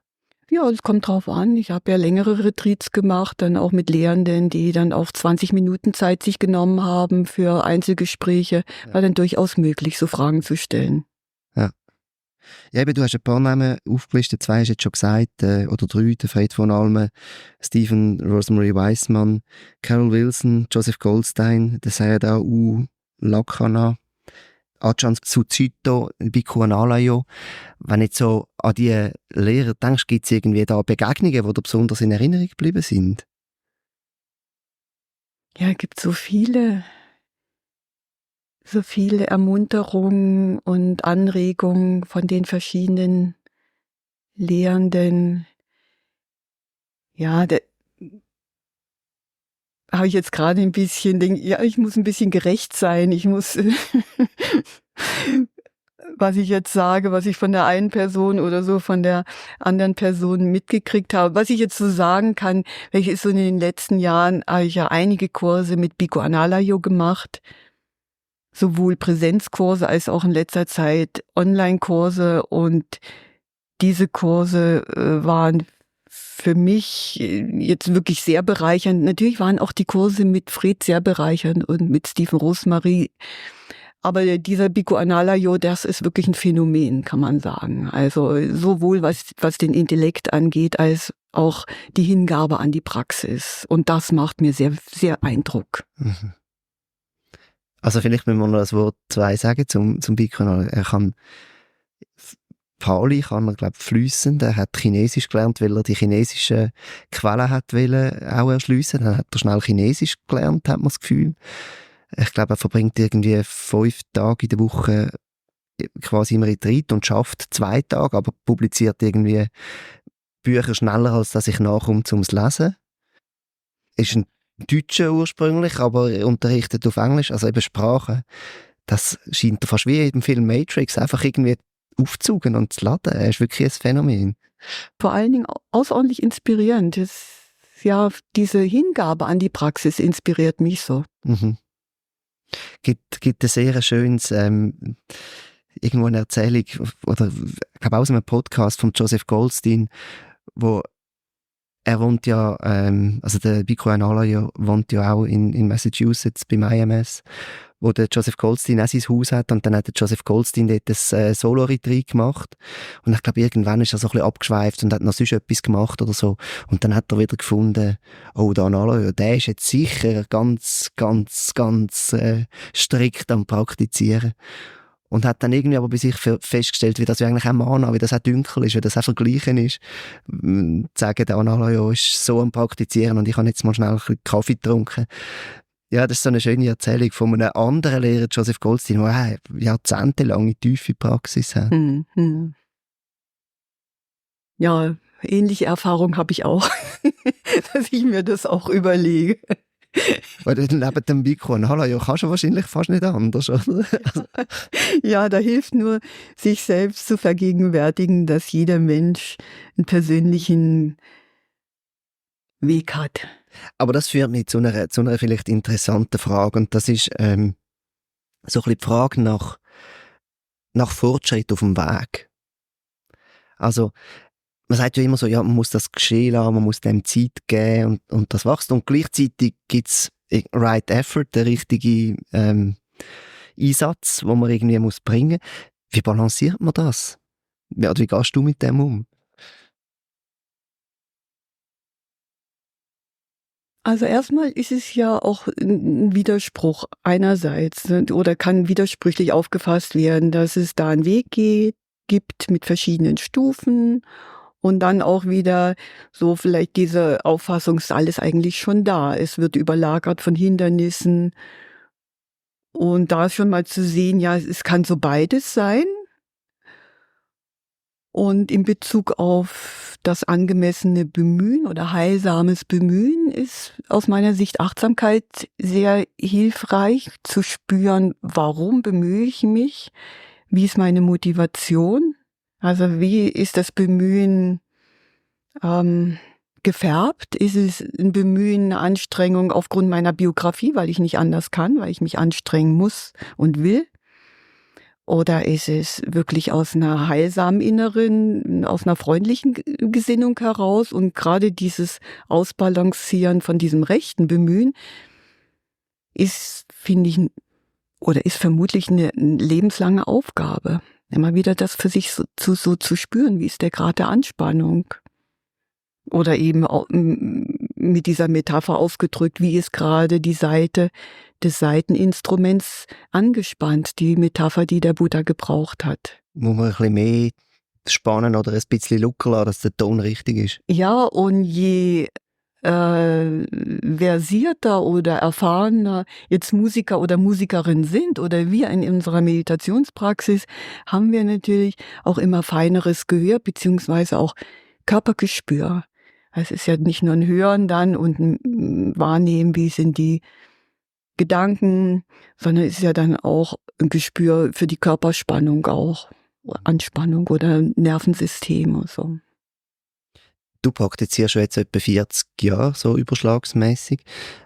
Ja, es kommt drauf an. Ich habe ja längere Retreats gemacht, dann auch mit Lehrenden, die dann auch 20 Minuten Zeit sich genommen haben für Einzelgespräche. Ja. War dann durchaus möglich, so Fragen zu stellen. Ja. Ja, eben, du hast ein paar Namen aufgelistet, 2 hast du jetzt schon gesagt, oder 3, der Fred von Almen, Stephen Rosemary Weissman, Carol Wilson, Joseph Goldstein, der Sayadaw U. Lakhana, Ajahn Sucitto, Bhikkhu Analayo. Wenn du jetzt so an die Lehrer denkst, gibt es irgendwie da Begegnungen, die dir besonders in Erinnerung geblieben sind? Ja, es gibt so viele Ermunterungen und Anregungen von den verschiedenen Lehrenden. Ja, habe ich jetzt gerade ein bisschen, ja, ich muss ein bisschen gerecht sein. Ich muss, was ich jetzt sage, was ich von der einen Person oder so von der anderen Person mitgekriegt habe. Was ich jetzt so sagen kann, welches so in den letzten Jahren habe ich ja einige Kurse mit Bhikkhu Analayo gemacht. Sowohl Präsenzkurse als auch in letzter Zeit Online-Kurse, und diese Kurse waren für mich jetzt wirklich sehr bereichernd. Natürlich waren auch die Kurse mit Fred sehr bereichernd und mit Stephen Rosemary. Aber dieser Bhikkhu Analayo, das ist wirklich ein Phänomen, kann man sagen. Also sowohl was den Intellekt angeht, als auch die Hingabe an die Praxis. Und das macht mir sehr, sehr Eindruck. Mhm. Also vielleicht müssen wir noch das Wort 2 sagen zum Bhikkhu Analayo. Er kann Pali kann er, glaube ich, fließend. Er hat Chinesisch gelernt, weil er die chinesischen Quellen hat auch erschliessen. Dann hat er schnell Chinesisch gelernt, hat man das Gefühl. Ich glaube, er verbringt irgendwie 5 Tage in der Woche quasi im Retreat und schafft 2 Tage, aber publiziert irgendwie Bücher schneller, als dass ich nachkomme zum Lesen. Ist ein Deutscher ursprünglich, aber er unterrichtet auf Englisch, also eben Sprache. Das scheint fast wie im Film Matrix einfach irgendwie aufzugen und zu laden. Er ist wirklich ein Phänomen. Vor allen Dingen außerordentlich inspirierend. Ja, diese Hingabe an die Praxis inspiriert mich so. Mhm. Gibt ein sehr schönes, irgendwo eine Erzählung, oder ich glaube aus einem Podcast von Joseph Goldstein, wo er wohnt ja, also der Bhikkhu Analayo wohnt ja auch in Massachusetts beim IMS, wo der Joseph Goldstein auch sein Haus hat, und dann hat der Joseph Goldstein dort ein Solo-Retreat gemacht, und ich glaube, irgendwann ist er so ein bisschen abgeschweift und hat noch sonst etwas gemacht oder so, und dann hat er wieder gefunden, oh, der Analayo, der ist jetzt sicher ganz, ganz, ganz strikt am Praktizieren. Und hat dann irgendwie aber bei sich festgestellt, wie das ja eigentlich auch Mana, wie das auch dunkel ist, wie das auch vergleichen ist. Zu sagen, der Analayo ist so am Praktizieren und ich habe jetzt mal schnell ein bisschen Kaffee getrunken. Ja, das ist so eine schöne Erzählung von einem anderen Lehrer, Joseph Goldstein, der eine jahrzehntelange tiefe Praxis hat. Mhm. Ja, ähnliche Erfahrung habe ich auch, dass ich mir das auch überlege. Weil neben dem Bhikkhu Analayo kannst du wahrscheinlich fast nicht anders, oder? Ja, da hilft nur, sich selbst zu vergegenwärtigen, dass jeder Mensch einen persönlichen Weg hat. Aber das führt mich zu einer vielleicht interessanten Frage, und das ist so ein bisschen die Frage nach Fortschritt auf dem Weg. Also, man sagt ja immer so, ja, man muss das geschehen lassen, man muss dem Zeit geben und das wächst. Und gleichzeitig gibt's right effort, der richtige Einsatz, den man irgendwie muss bringen. Wie balanciert man das? Ja, wie gehst du mit dem um? Also erstmal ist es ja auch ein Widerspruch einerseits, ne, oder kann widersprüchlich aufgefasst werden, dass es da einen Weg gibt mit verschiedenen Stufen, und dann auch wieder so vielleicht diese Auffassung, ist alles eigentlich schon da. Es wird überlagert von Hindernissen Und da ist schon mal zu sehen, ja, es kann so beides sein. Und in Bezug auf das angemessene Bemühen oder heilsames Bemühen ist aus meiner Sicht Achtsamkeit sehr hilfreich zu spüren, warum bemühe ich mich, wie ist meine Motivation, also wie ist das Bemühen gefärbt, ist es ein Bemühen, eine Anstrengung aufgrund meiner Biografie, weil ich nicht anders kann, weil ich mich anstrengen muss und will. Oder ist es wirklich aus einer heilsamen Inneren, aus einer freundlichen Gesinnung heraus? Und gerade dieses Ausbalancieren von diesem rechten Bemühen ist, finde ich, oder ist vermutlich eine lebenslange Aufgabe. Immer wieder das für sich so zu spüren, wie ist der Grad der Anspannung? Oder eben auch mit dieser Metapher ausgedrückt, wie ist gerade die Seite des Saiteninstruments angespannt, die Metapher, die der Buddha gebraucht hat. Muss man ein bisschen mehr spannen oder ein bisschen locker lassen, dass der Ton richtig ist? Ja, und je versierter oder erfahrener jetzt Musiker oder Musikerin sind oder wir in unserer Meditationspraxis, haben wir natürlich auch immer feineres Gehör beziehungsweise auch Körpergespür. Es ist ja nicht nur ein Hören dann und ein Wahrnehmen, wie sind die Gedanken, sondern es ist ja dann auch ein Gespür für die Körperspannung auch, Anspannung oder Nervensystem und so. Du praktizierst schon jetzt etwa 40 Jahre, so überschlagsmässig.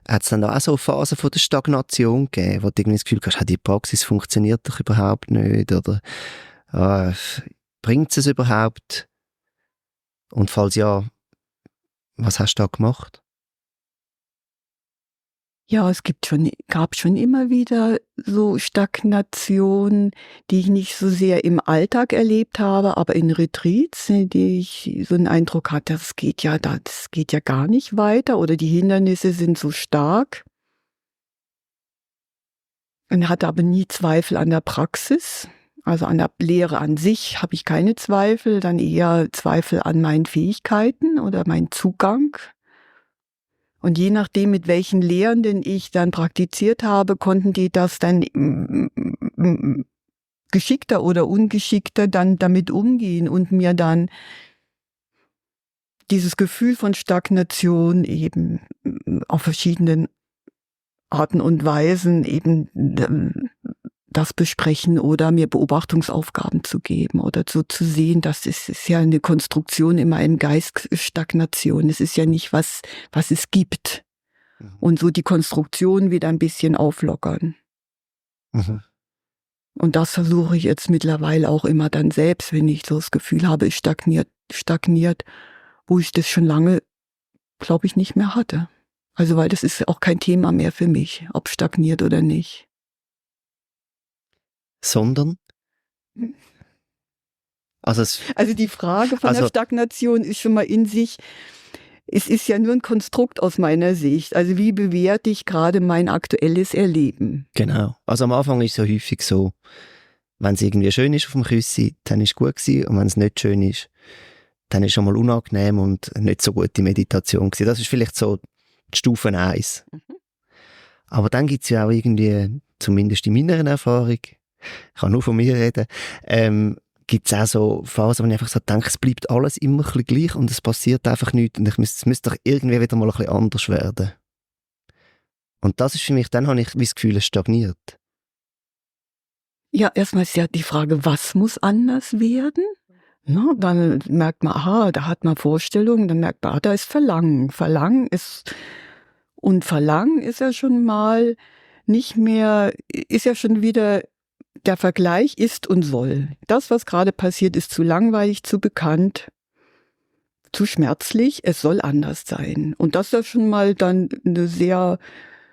Hat es dann auch so Phasen von der Stagnation gegeben, wo du irgendwie das Gefühl hast, die Praxis funktioniert doch überhaupt nicht oder bringt es überhaupt? Und falls ja, was hast du da gemacht? Ja, gab schon immer wieder so Stagnationen, die ich nicht so sehr im Alltag erlebt habe, aber in Retreats, die ich so einen Eindruck hatte, das geht ja gar nicht weiter oder die Hindernisse sind so stark. Und hatte aber nie Zweifel an der Praxis. Also an der Lehre an sich habe ich keine Zweifel, dann eher Zweifel an meinen Fähigkeiten oder meinen Zugang. Und je nachdem, mit welchen Lehrenden ich dann praktiziert habe, konnten die das dann geschickter oder ungeschickter dann damit umgehen und mir dann dieses Gefühl von Stagnation eben auf verschiedenen Arten und Weisen eben das besprechen oder mir Beobachtungsaufgaben zu geben oder so zu sehen, das ist ja eine Konstruktion immer im Geist Stagnation. Es ist ja nicht was es gibt. Und so die Konstruktion wieder ein bisschen auflockern. Mhm. Und das versuche ich jetzt mittlerweile auch immer dann selbst, wenn ich so das Gefühl habe, es stagniert, wo ich das schon lange, glaube ich, nicht mehr hatte. Also weil das ist auch kein Thema mehr für mich, ob stagniert oder nicht. Sondern? Also die Frage von der Stagnation ist schon mal in sich, es ist ja nur ein Konstrukt aus meiner Sicht. Also wie bewerte ich gerade mein aktuelles Erleben? Genau. Also am Anfang ist es ja häufig so, wenn es irgendwie schön ist auf dem Küssi, dann ist es gut gewesen. Und wenn es nicht schön ist, dann ist es schon mal unangenehm und nicht so gute Meditation gewesen. Das ist vielleicht so die Stufe 1. Aber dann gibt es ja auch irgendwie, zumindest in meiner Erfahrung, ich kann nur von mir reden, gibt es auch so Phasen, wo ich einfach so denke, es bleibt alles immer ein bisschen gleich und es passiert einfach nichts und es müsste doch irgendwie wieder mal ein bisschen anders werden. Und das ist für mich, dann habe ich das Gefühl, es stagniert. Ja, erstmal ist ja die Frage, was muss anders werden? Na, dann merkt man, aha, da hat man Vorstellungen, dann merkt man, da ist Verlangen. Verlangen ist ja schon mal nicht mehr, ist ja schon wieder der Vergleich ist und soll. Das, was gerade passiert, ist zu langweilig, zu bekannt, zu schmerzlich. Es soll anders sein. Und das ist ja schon mal dann eine sehr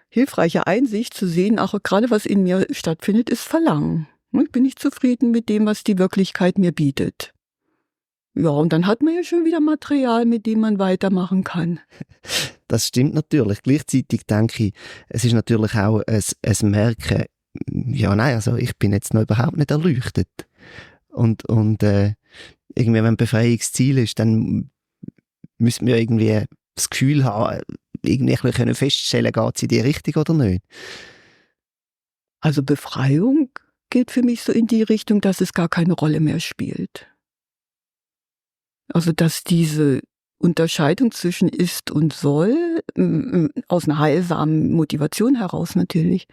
hilfreiche Einsicht zu sehen, auch gerade was in mir stattfindet, ist Verlangen. Ich bin nicht zufrieden mit dem, was die Wirklichkeit mir bietet. Ja, und dann hat man ja schon wieder Material, mit dem man weitermachen kann. Das stimmt natürlich. Gleichzeitig denke ich, es ist natürlich auch ein Merken, ja, nein, also ich bin jetzt noch überhaupt nicht erleuchtet. Und irgendwie, wenn ein Befreiungsziel ist, dann müssen wir irgendwie das Gefühl haben, irgendwie feststellen, geht es in die Richtung oder nicht. Also Befreiung geht für mich so in die Richtung, dass es gar keine Rolle mehr spielt. Also dass diese Unterscheidung zwischen ist und soll, aus einer heilsamen Motivation heraus natürlich,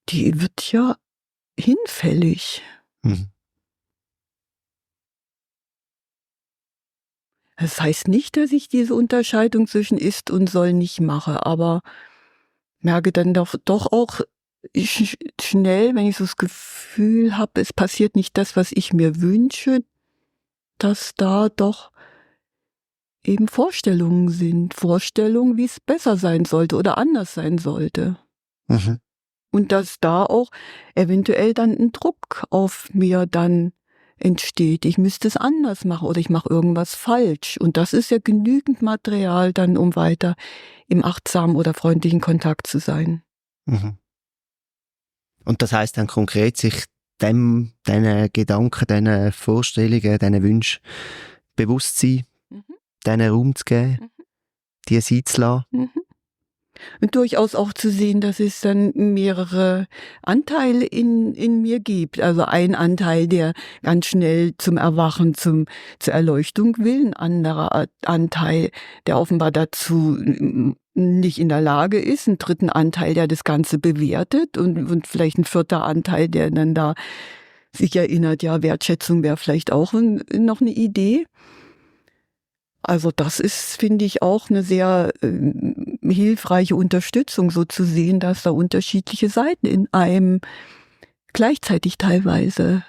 die wird ja hinfällig. Mhm. Das heißt nicht, dass ich diese Unterscheidung zwischen ist und soll nicht mache, aber merke dann doch auch schnell, wenn ich so das Gefühl habe, es passiert nicht das, was ich mir wünsche, dass da doch eben Vorstellungen sind. Vorstellungen, wie es besser sein sollte oder anders sein sollte. Mhm. Und dass da auch eventuell dann ein Druck auf mir dann entsteht. Ich müsste es anders machen oder ich mache irgendwas falsch. Und das ist ja genügend Material dann, um weiter im achtsamen oder freundlichen Kontakt zu sein. Mhm. Und das heisst dann konkret, sich diesen Gedanken, diesen Vorstellungen, diesen Wünschen bewusst sein, diesen Raum zu geben, die sein zu lassen. Mhm. Und durchaus auch zu sehen, dass es dann mehrere Anteile in mir gibt. Also ein Anteil, der ganz schnell zum Erwachen, zur Erleuchtung will. Ein anderer Anteil, der offenbar dazu nicht in der Lage ist. Ein dritten Anteil, der das Ganze bewertet. Und vielleicht ein vierter Anteil, der dann da sich erinnert, ja, Wertschätzung wäre vielleicht auch noch eine Idee. Also das ist, finde ich, auch eine sehr hilfreiche Unterstützung, so zu sehen, dass da unterschiedliche Seiten in einem gleichzeitig teilweise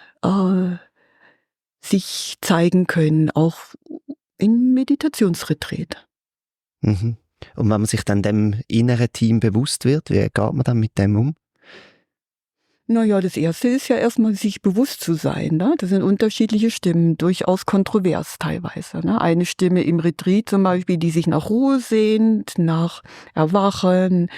sich zeigen können, auch in Meditationsretreat. Mhm. Und wenn man sich dann dem inneren Team bewusst wird, wie geht man dann mit dem um? Naja, das Erste ist ja erstmal, sich bewusst zu sein. Ne? Das sind unterschiedliche Stimmen, durchaus kontrovers teilweise. Ne? Eine Stimme im Retreat zum Beispiel, die sich nach Ruhe sehnt, nach Erwachen,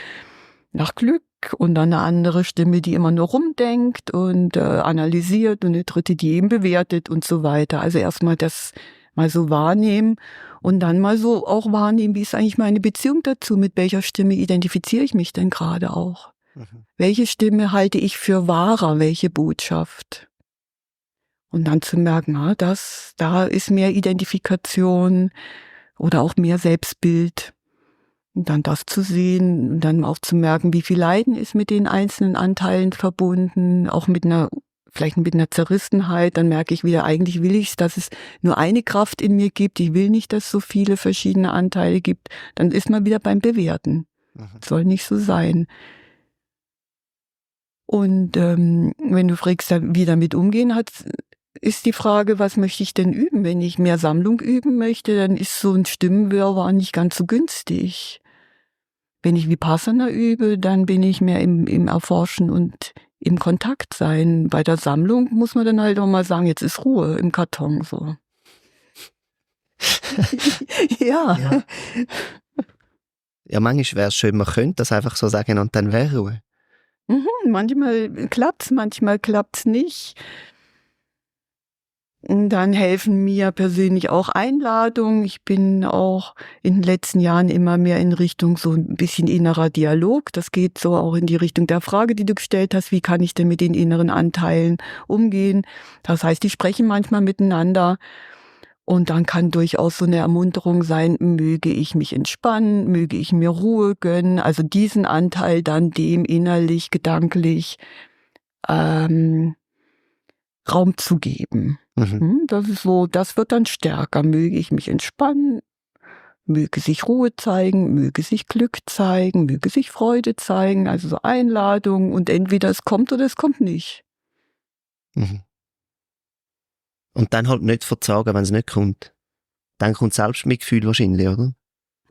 nach Glück, und dann eine andere Stimme, die immer nur rumdenkt und analysiert, und eine dritte, die eben bewertet und so weiter. Also erstmal das mal so wahrnehmen und dann mal so auch wahrnehmen, wie ist eigentlich meine Beziehung dazu, mit welcher Stimme identifiziere ich mich denn gerade auch? Welche Stimme halte ich für wahrer, welche Botschaft? Und dann zu merken, da ist mehr Identifikation oder auch mehr Selbstbild. Und dann das zu sehen und dann auch zu merken, wie viel Leiden ist mit den einzelnen Anteilen verbunden, auch vielleicht mit einer Zerrissenheit. Dann merke ich wieder, eigentlich will ich es, dass es nur eine Kraft in mir gibt. Ich will nicht, dass es so viele verschiedene Anteile gibt. Dann ist man wieder beim Bewerten. Soll nicht so sein. Und wenn du fragst, wie damit umgehen hat, ist die Frage, was möchte ich denn üben? Wenn ich mehr Sammlung üben möchte, dann ist so ein Stimmenwirrwarr nicht ganz so günstig. Wenn ich Vipassana übe, dann bin ich mehr im Erforschen und im Kontakt sein. Bei der Sammlung muss man dann halt auch mal sagen, jetzt ist Ruhe im Karton so. Ja. Ja, manchmal wäre es schön, man könnte das einfach so sagen und dann wäre Ruhe. Manchmal klappt's nicht. Dann helfen mir persönlich auch Einladungen. Ich bin auch in den letzten Jahren immer mehr in Richtung so ein bisschen innerer Dialog. Das geht so auch in die Richtung der Frage, die du gestellt hast, wie kann ich denn mit den inneren Anteilen umgehen? Das heißt, die sprechen manchmal miteinander. Und dann kann durchaus so eine Ermunterung sein, möge ich mich entspannen, möge ich mir Ruhe gönnen, also diesen Anteil dann dem innerlich, gedanklich Raum zu geben. Das ist so, das wird dann stärker. Möge ich mich entspannen, möge sich Ruhe zeigen, möge sich Glück zeigen, möge sich Freude zeigen, also so Einladung, und entweder es kommt oder es kommt nicht. Mhm. Und dann halt nicht verzagen, wenn es nicht kommt. Dann kommt Selbstmitgefühl wahrscheinlich, oder?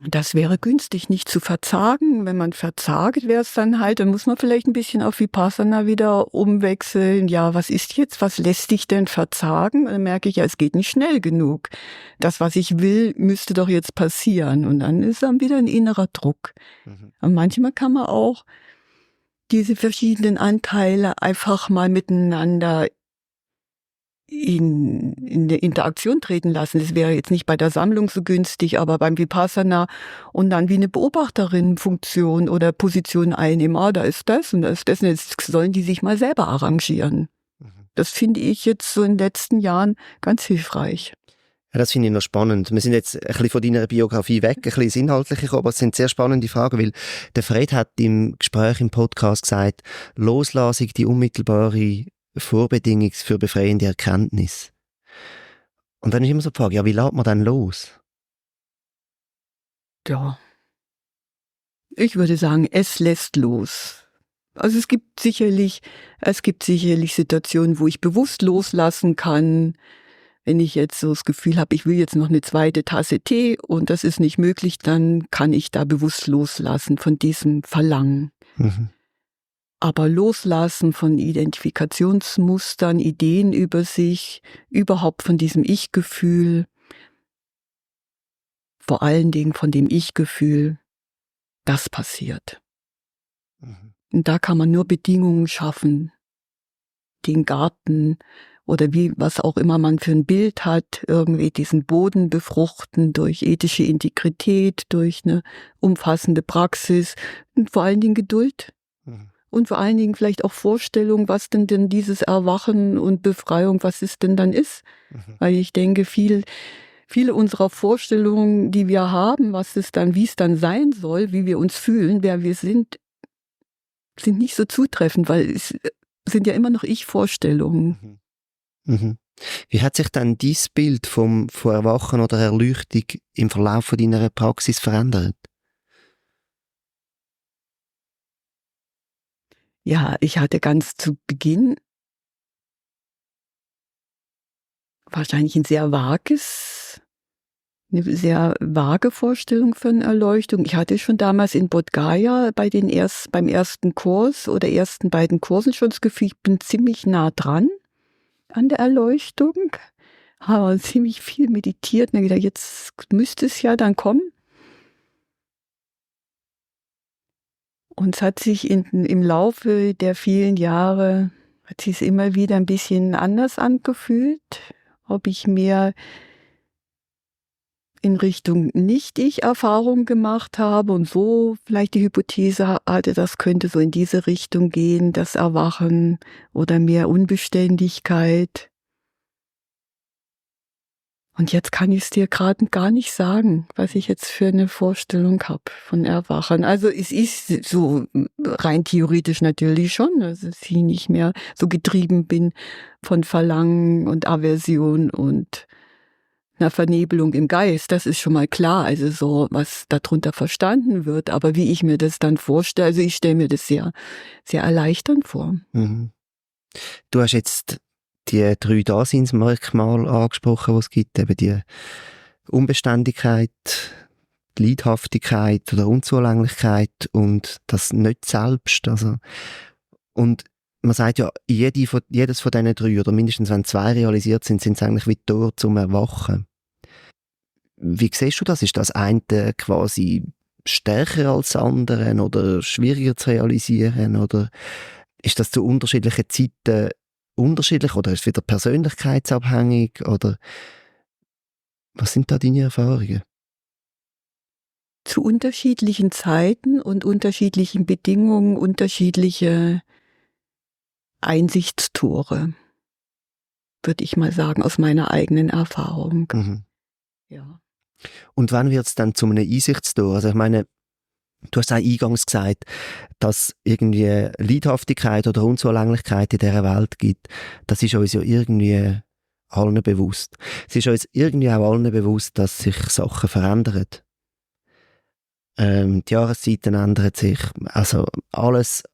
Das wäre günstig, nicht zu verzagen. Wenn man verzagt, wäre es dann halt, dann muss man vielleicht ein bisschen auf Vipassana wieder umwechseln. Ja, was ist jetzt? Was lässt dich denn verzagen? Dann merke ich, ja, es geht nicht schnell genug. Das, was ich will, müsste doch jetzt passieren. Und dann ist dann wieder ein innerer Druck. Und manchmal kann man auch diese verschiedenen Anteile einfach mal miteinander in der Interaktion treten lassen. Das wäre jetzt nicht bei der Sammlung so günstig, aber beim Vipassana und dann wie eine Beobachterin-Funktion oder Position einnehmen. Da ist das und da ist das. Und jetzt sollen die sich mal selber arrangieren. Das finde ich jetzt so in den letzten Jahren ganz hilfreich. Ja, das finde ich noch spannend. Wir sind jetzt ein bisschen von deiner Biografie weg, ein bisschen ins Inhaltliche gekommen, aber es sind sehr spannende Fragen, weil der Fred hat im Gespräch im Podcast gesagt, Loslassung die unmittelbare Vorbedingung für befreiende Erkenntnis. Und dann ist immer so die Frage, ja, wie lässt man dann los? Ja, ich würde sagen, es lässt los. Also es gibt sicherlich Situationen, wo ich bewusst loslassen kann. Wenn ich jetzt so das Gefühl habe, ich will jetzt noch eine zweite Tasse Tee und das ist nicht möglich, dann kann ich da bewusst loslassen von diesem Verlangen. Mhm. Aber loslassen von Identifikationsmustern, Ideen über sich, überhaupt von diesem Ich-Gefühl, vor allen Dingen von dem Ich-Gefühl, das passiert. Mhm. Und da kann man nur Bedingungen schaffen, den Garten oder was auch immer man für ein Bild hat, irgendwie diesen Boden befruchten durch ethische Integrität, durch eine umfassende Praxis und vor allen Dingen Geduld. Mhm. Und vor allen Dingen vielleicht auch Vorstellung, was denn dieses Erwachen und Befreiung, was es denn dann ist. Mhm. Weil ich denke, viele unserer Vorstellungen, die wir haben, wie es dann sein soll, wie wir uns fühlen, wer wir sind nicht so zutreffend, weil es sind ja immer noch Ich-Vorstellungen. Mhm. Mhm. Wie hat sich dann dieses Bild von Erwachen oder Erleuchtung im Verlauf von deiner Praxis verändert? Ja, ich hatte ganz zu Beginn wahrscheinlich eine sehr vage Vorstellung von Erleuchtung. Ich hatte schon damals in Bodh Gaya beim ersten Kurs oder ersten beiden Kursen schon das Gefühl, ich bin ziemlich nah dran an der Erleuchtung. Habe ziemlich viel meditiert und gedacht, jetzt müsste es ja dann kommen. Und es hat sich im Laufe der vielen Jahre, hat sich es immer wieder ein bisschen anders angefühlt, ob ich mehr in Richtung Nicht-Ich-Erfahrung gemacht habe und so vielleicht die Hypothese hatte, das könnte so in diese Richtung gehen, das Erwachen oder mehr Unbeständigkeit. Und jetzt kann ich es dir gerade gar nicht sagen, was ich jetzt für eine Vorstellung habe von Erwachen. Also es ist so rein theoretisch natürlich schon, dass ich nicht mehr so getrieben bin von Verlangen und Aversion und einer Vernebelung im Geist. Das ist schon mal klar, also so, was darunter verstanden wird. Aber wie ich mir das dann vorstelle, also ich stelle mir das sehr, sehr erleichternd vor. Mhm. Du hast jetzt die 3 Daseinsmerkmale angesprochen, die es gibt, eben die Unbeständigkeit, die Leidhaftigkeit oder Unzulänglichkeit und das Nicht-Selbst. Also, und man sagt ja, jedes von diesen 3, oder mindestens wenn 2 realisiert sind, sind es eigentlich wie Tor zum Erwachen. Wie siehst du das? Ist das eine quasi stärker als das andere oder schwieriger zu realisieren? Oder ist das zu unterschiedlichen Zeiten unterschiedlich oder ist es wieder persönlichkeitsabhängig? Oder was sind da deine Erfahrungen? Zu unterschiedlichen Zeiten und unterschiedlichen Bedingungen unterschiedliche Einsichtstore, würde ich mal sagen, aus meiner eigenen Erfahrung. Mhm. Ja. Und wann wird es dann zu einem Einsichtstor? Also ich meine, du hast auch eingangs gesagt, dass irgendwie Leidhaftigkeit oder Unzulänglichkeit in dieser Welt gibt. Das ist uns ja irgendwie allen bewusst. Es ist uns irgendwie auch allen bewusst, dass sich Sachen verändern. Die Jahreszeiten ändern sich, also alles.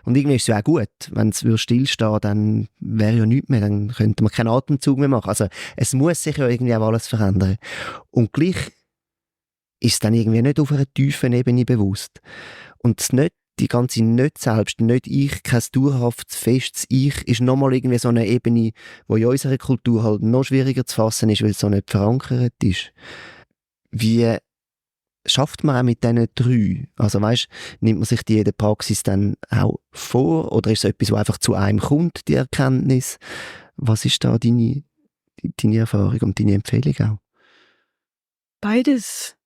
Und irgendwie ist es ja auch gut, wenn es stillstehen, dann wäre ja nichts mehr, dann könnte man keinen Atemzug mehr machen. Also es muss sich ja irgendwie auch alles verändern. Und gleich ist es dann irgendwie nicht auf einer tiefen Ebene bewusst. Und das nicht, die ganze Nicht-Selbst, Nicht-Ich, kein dauerhaftes, festes Ich, ist nochmal irgendwie so eine Ebene, die in unserer Kultur halt noch schwieriger zu fassen ist, weil es so nicht verankert ist. Wie schafft man auch mit diesen 3? Also weißt, nimmt man sich die in der Praxis dann auch vor oder ist es etwas, was einfach zu einem kommt, die Erkenntnis? Was ist da deine Erfahrung und deine Empfehlung auch? Beides.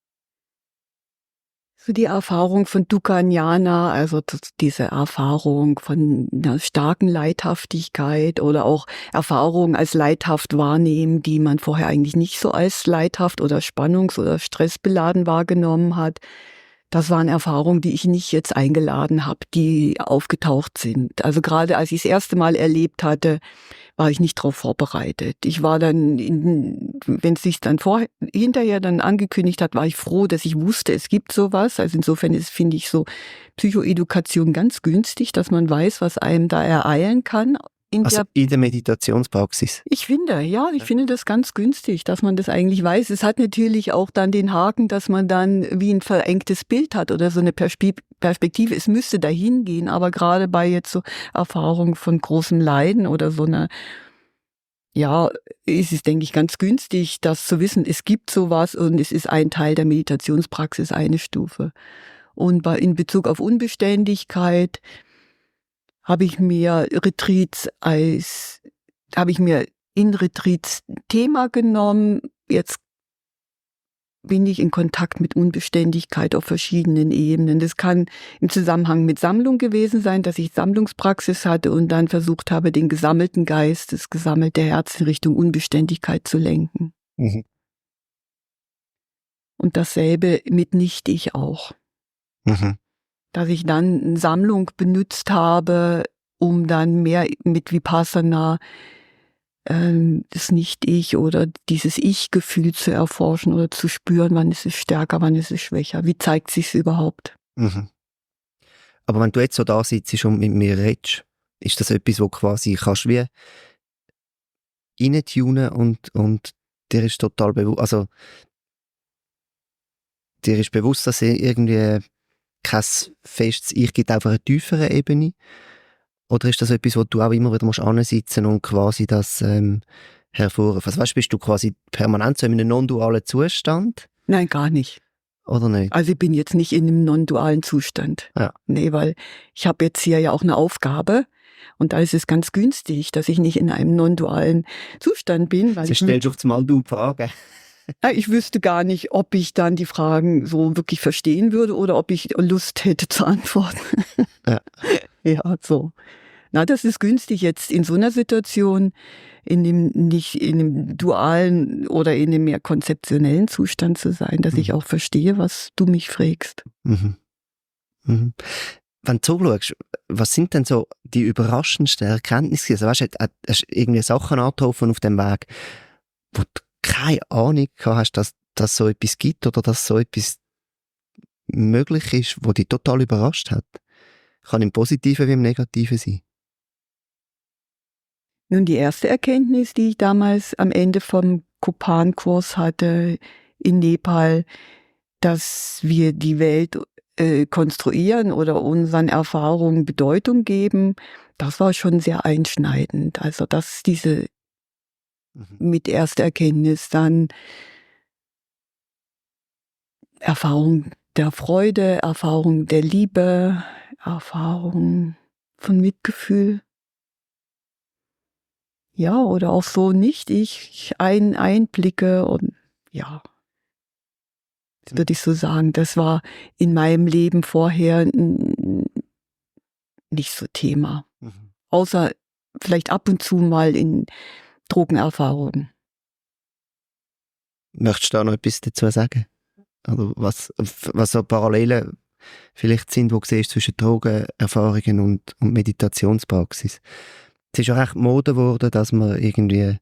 So die Erfahrung von Dukkha Jnana, also diese Erfahrung von einer starken Leidhaftigkeit oder auch Erfahrungen als leidhaft wahrnehmen, die man vorher eigentlich nicht so als leidhaft oder spannungs- oder stressbeladen wahrgenommen hat. Das waren Erfahrungen, die ich nicht jetzt eingeladen habe, die aufgetaucht sind. Also gerade als ich das erste Mal erlebt hatte, war ich nicht darauf vorbereitet. Ich war dann, wenn es sich dann hinterher dann angekündigt hat, war ich froh, dass ich wusste, es gibt sowas. Also insofern finde ich so Psychoedukation ganz günstig, dass man weiß, was einem da ereilen kann. In der Meditationspraxis? Ich finde das ganz günstig, dass man das eigentlich weiß. Es hat natürlich auch dann den Haken, dass man dann wie ein verengtes Bild hat oder so eine Perspektive. Es müsste dahin gehen, aber gerade bei jetzt so Erfahrungen von großem Leiden oder so einer, ist es, denke ich, ganz günstig, das zu wissen, es gibt sowas und es ist ein Teil der Meditationspraxis, eine Stufe. Und in Bezug auf Unbeständigkeit habe ich mir in Retreats Thema genommen. Jetzt bin ich in Kontakt mit Unbeständigkeit auf verschiedenen Ebenen. Das kann im Zusammenhang mit Sammlung gewesen sein, dass ich Sammlungspraxis hatte und dann versucht habe, den gesammelten Geist, das gesammelte Herz in Richtung Unbeständigkeit zu lenken. Mhm. Und dasselbe mit Nicht-Ich auch. Mhm. Dass ich dann eine Sammlung benutzt habe, um dann mehr mit Vipassana das Nicht-Ich oder dieses Ich-Gefühl zu erforschen oder zu spüren, wann ist es stärker, wann ist es schwächer, wie zeigt sich's überhaupt. Mhm. Aber wenn du jetzt so da sitzt und mit mir redest, ist das etwas, wo quasi kannst wie reintunen und dir ist total bewusst, also dir ist bewusst, dass irgendwie kein festes Ich gibt auf einer tieferen Ebene? Oder ist das etwas, wo du auch immer wieder ansitzen musst und quasi das hervorrufen? Also weißt, bist du quasi permanent so in einem non-dualen Zustand? Nein, gar nicht. Oder nicht? Also ich bin jetzt nicht in einem non-dualen Zustand. Ja. Nee, weil ich habe jetzt hier ja auch eine Aufgabe und da ist es ganz günstig, dass ich nicht in einem non-dualen Zustand bin. Weil Sie stellst auf einmal du Fragen. Ich wüsste gar nicht, ob ich dann die Fragen so wirklich verstehen würde oder ob ich Lust hätte zu antworten. Ja. Ja, so. Na, das ist günstig jetzt in so einer Situation, nicht in dem dualen oder in dem mehr konzeptionellen Zustand zu sein, dass ich auch verstehe, was du mich fragst. Mhm. Mhm. Wenn du zurückschaust, was sind denn so die überraschendsten Erkenntnisse? Also weißt du, hast du irgendwie Sachen angetroffen auf dem Weg, wo du keine Ahnung hast, dass so etwas gibt oder dass so etwas möglich ist, wo dich total überrascht hat? Kann im Positiven wie im Negativen sein. Nun, die erste Erkenntnis, die ich damals am Ende vom Kopan-Kurs hatte in Nepal, dass wir die Welt konstruieren oder unseren Erfahrungen Bedeutung geben, das war schon sehr einschneidend. Also das diese mit erster Erkenntnis, dann Erfahrung der Freude, Erfahrung der Liebe, Erfahrung von Mitgefühl. Ja, oder auch so nicht Einblicke und ja, das würde ich so sagen, das war in meinem Leben vorher nicht so Thema. Außer vielleicht ab und zu mal in Drogenerfahrungen. Möchtest du da noch etwas dazu sagen? Also was so Parallelen vielleicht sind, wo du siehst zwischen Drogenerfahrungen und Meditationspraxis? Es ist ja recht Mode geworden, dass man irgendwie,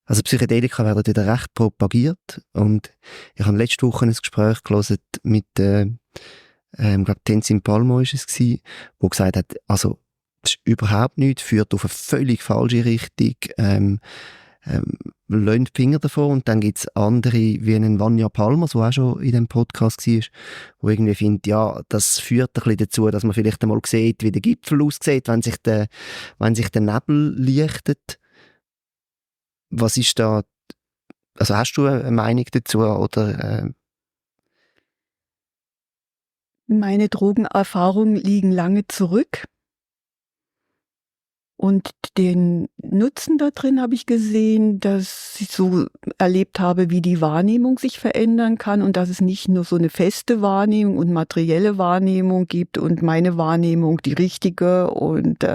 also Psychedelika werden wieder recht propagiert und ich habe letzte Woche ein Gespräch gelesen mit ich glaube Tenzin Palmo war es gewesen, wo gesagt hat, also das ist überhaupt nichts, führt auf eine völlig falsche Richtung, löhnt die Finger davon und dann gibt es andere wie einen Vanya Palmer, der auch schon in dem Podcast war, wo irgendwie findet, ja, das führt ein bisschen dazu, dass man vielleicht einmal sieht, wie der Gipfel aussieht, wenn sich der Nebel lichtet. Was ist da, also hast du eine Meinung dazu oder? Meine Drogenerfahrungen liegen lange zurück. Und den Nutzen da drin habe ich gesehen, dass ich so erlebt habe, wie die Wahrnehmung sich verändern kann und dass es nicht nur so eine feste Wahrnehmung und materielle Wahrnehmung gibt und meine Wahrnehmung die richtige und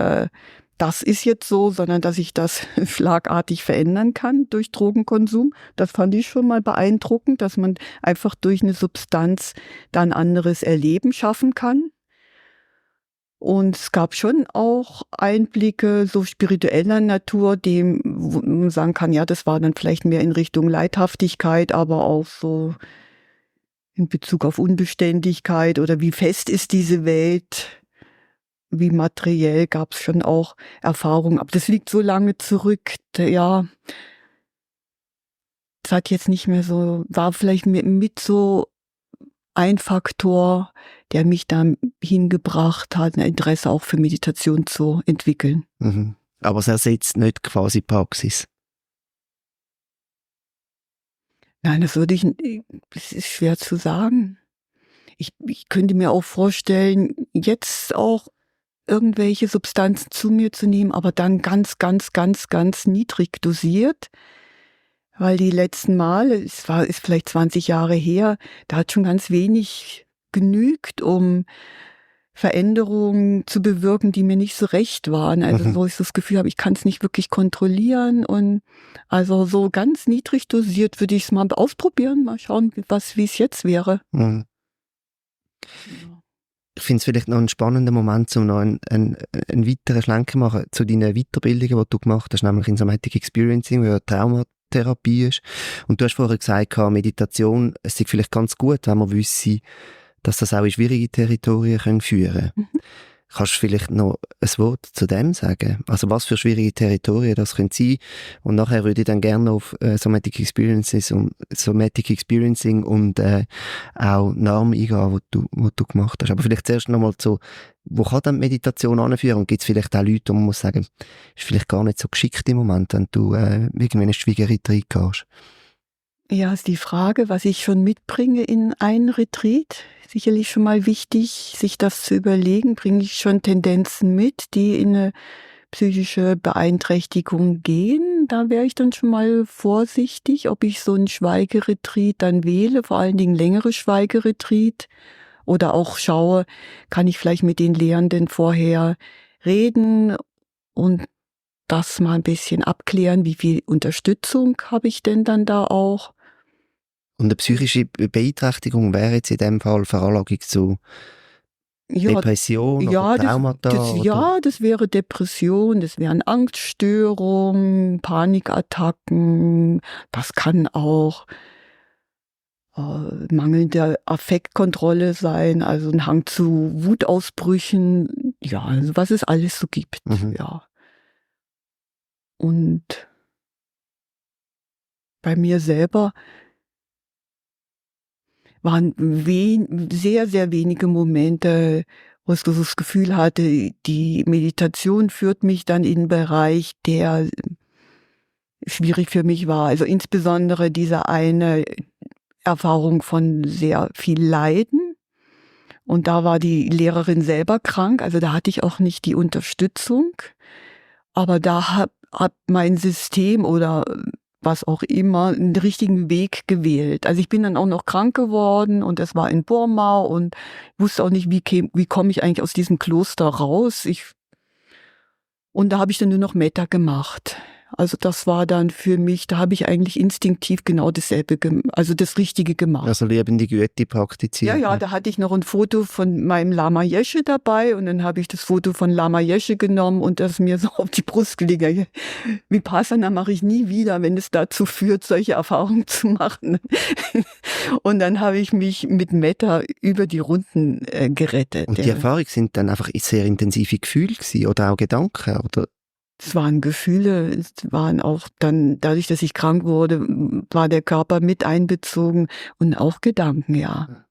das ist jetzt so, sondern dass ich das schlagartig verändern kann durch Drogenkonsum. Das fand ich schon mal beeindruckend, dass man einfach durch eine Substanz dann anderes Erleben schaffen kann. Und es gab schon auch Einblicke so spiritueller Natur, wo man sagen kann, ja, das war dann vielleicht mehr in Richtung Leidhaftigkeit, aber auch so in Bezug auf Unbeständigkeit oder wie fest ist diese Welt, wie materiell gab es schon auch Erfahrungen. Aber das liegt so lange zurück, ja, das hat jetzt nicht mehr so, war vielleicht mit so ein Faktor, der mich dann hingebracht hat, ein Interesse auch für Meditation zu entwickeln. Mhm. Aber es ersetzt nicht quasi Praxis? Nein, das ist schwer zu sagen. Ich könnte mir auch vorstellen, jetzt auch irgendwelche Substanzen zu mir zu nehmen, aber dann ganz, ganz, ganz, ganz niedrig dosiert. Weil die letzten Male, ist vielleicht 20 Jahre her, da hat schon ganz wenig genügt, um Veränderungen zu bewirken, die mir nicht so recht waren. Also wo ich so das Gefühl habe, ich kann es nicht wirklich kontrollieren. Und also so ganz niedrig dosiert würde ich es mal ausprobieren, mal schauen, wie es jetzt wäre. Mhm. Ich finde es vielleicht noch einen spannenden Moment, um noch einen weiteren Schlenker zu machen zu deinen Weiterbildungen, die du gemacht hast, nämlich in Somatic Experiencing, wo ja Traumatherapie ist. Und du hast vorher gesagt, Meditation, es ist vielleicht ganz gut, wenn man wüsste, dass das auch in schwierige Territorien führen kann. Kannst du vielleicht noch ein Wort zu dem sagen? Also was für schwierige Territorien das können sein? Und nachher würde ich dann gerne auf Somatic Experiencing und auch Normen eingehen, die du gemacht hast. Aber vielleicht zuerst nochmal so, wo kann dann Meditation anführen? Und gibt es vielleicht auch Leute, wo man muss sagen, ist vielleicht gar nicht so geschickt im Moment, wenn du irgendwie in eine schwierige Retreat gehst? Ja, ist die Frage, was ich schon mitbringe in ein Retreat. Sicherlich schon mal wichtig, sich das zu überlegen. Bringe ich schon Tendenzen mit, die in eine psychische Beeinträchtigung gehen? Da wäre ich dann schon mal vorsichtig, ob ich so ein Schweigeretreat dann wähle, vor allen Dingen längere Schweigeretreat. Oder auch schaue, kann ich vielleicht mit den Lehrenden vorher reden und das mal ein bisschen abklären, wie viel Unterstützung habe ich denn dann da auch? Und eine psychische Beeinträchtigung wäre jetzt in dem Fall Veranlagung zu Depression oder Traumata? Das wäre Depression, das wären Angststörungen, Panikattacken, das kann auch mangelnde Affektkontrolle sein, also ein Hang zu Wutausbrüchen, ja, also was es alles so gibt, ja. Und bei mir selber waren sehr, sehr wenige Momente, wo ich so das Gefühl hatte, die Meditation führt mich dann in einen Bereich, der schwierig für mich war. Also insbesondere diese eine Erfahrung von sehr viel Leiden. Und da war die Lehrerin selber krank, also da hatte ich auch nicht die Unterstützung. Aber da hat mein System oder was auch immer, einen richtigen Weg gewählt. Also ich bin dann auch noch krank geworden und das war in Burma und wusste auch nicht, wie komme ich eigentlich aus diesem Kloster raus. Und da habe ich dann nur noch Metta gemacht. Also das war dann für mich, da habe ich eigentlich instinktiv genau dasselbe, also das Richtige gemacht. Also lebende Güte praktiziert. Ja, da hatte ich noch ein Foto von meinem Lama Yeshe dabei und dann habe ich das Foto von Lama Yeshe genommen und das mir so auf die Brust gelegt. Vipassana mache ich nie wieder, wenn es dazu führt, solche Erfahrungen zu machen. Und dann habe ich mich mit Metta über die Runden gerettet. Und die Erfahrungen sind dann einfach sehr intensive Gefühle gewesen, oder auch Gedanken, oder? Es waren Gefühle, es waren auch dann, dadurch, dass ich krank wurde, war der Körper mit einbezogen und auch Gedanken, ja.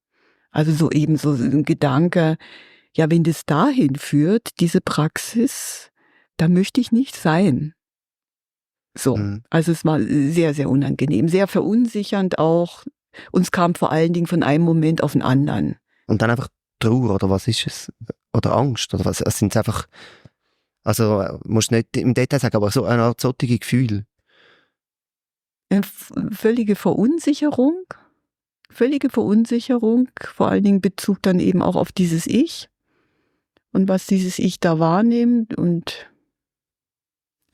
Also so eben so ein Gedanke, ja, wenn das dahin führt, diese Praxis, da möchte ich nicht sein. So, also es war sehr, sehr unangenehm, sehr verunsichernd auch. Und es kam vor allen Dingen von einem Moment auf den anderen. Und dann einfach Trauer, oder was ist es? Oder Angst, oder was? Es sind einfach... Also musst du nicht im Detail sagen, aber so eine Art solche Gefühl. Völlige Verunsicherung, vor allen Dingen Bezug dann eben auch auf dieses Ich und was dieses Ich da wahrnimmt und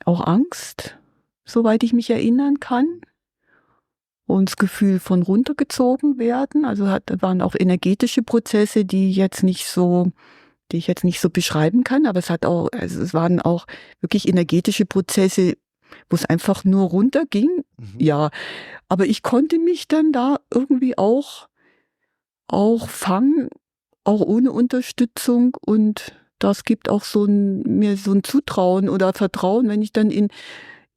auch Angst, soweit ich mich erinnern kann. Und das Gefühl von runtergezogen werden. Also waren auch energetische Prozesse, die ich jetzt nicht so beschreiben kann, aber es waren auch wirklich energetische Prozesse, wo es einfach nur runterging. Mhm. Ja, aber ich konnte mich dann da irgendwie auch fangen, auch ohne Unterstützung, und das gibt auch mir so ein Zutrauen oder Vertrauen, wenn ich dann in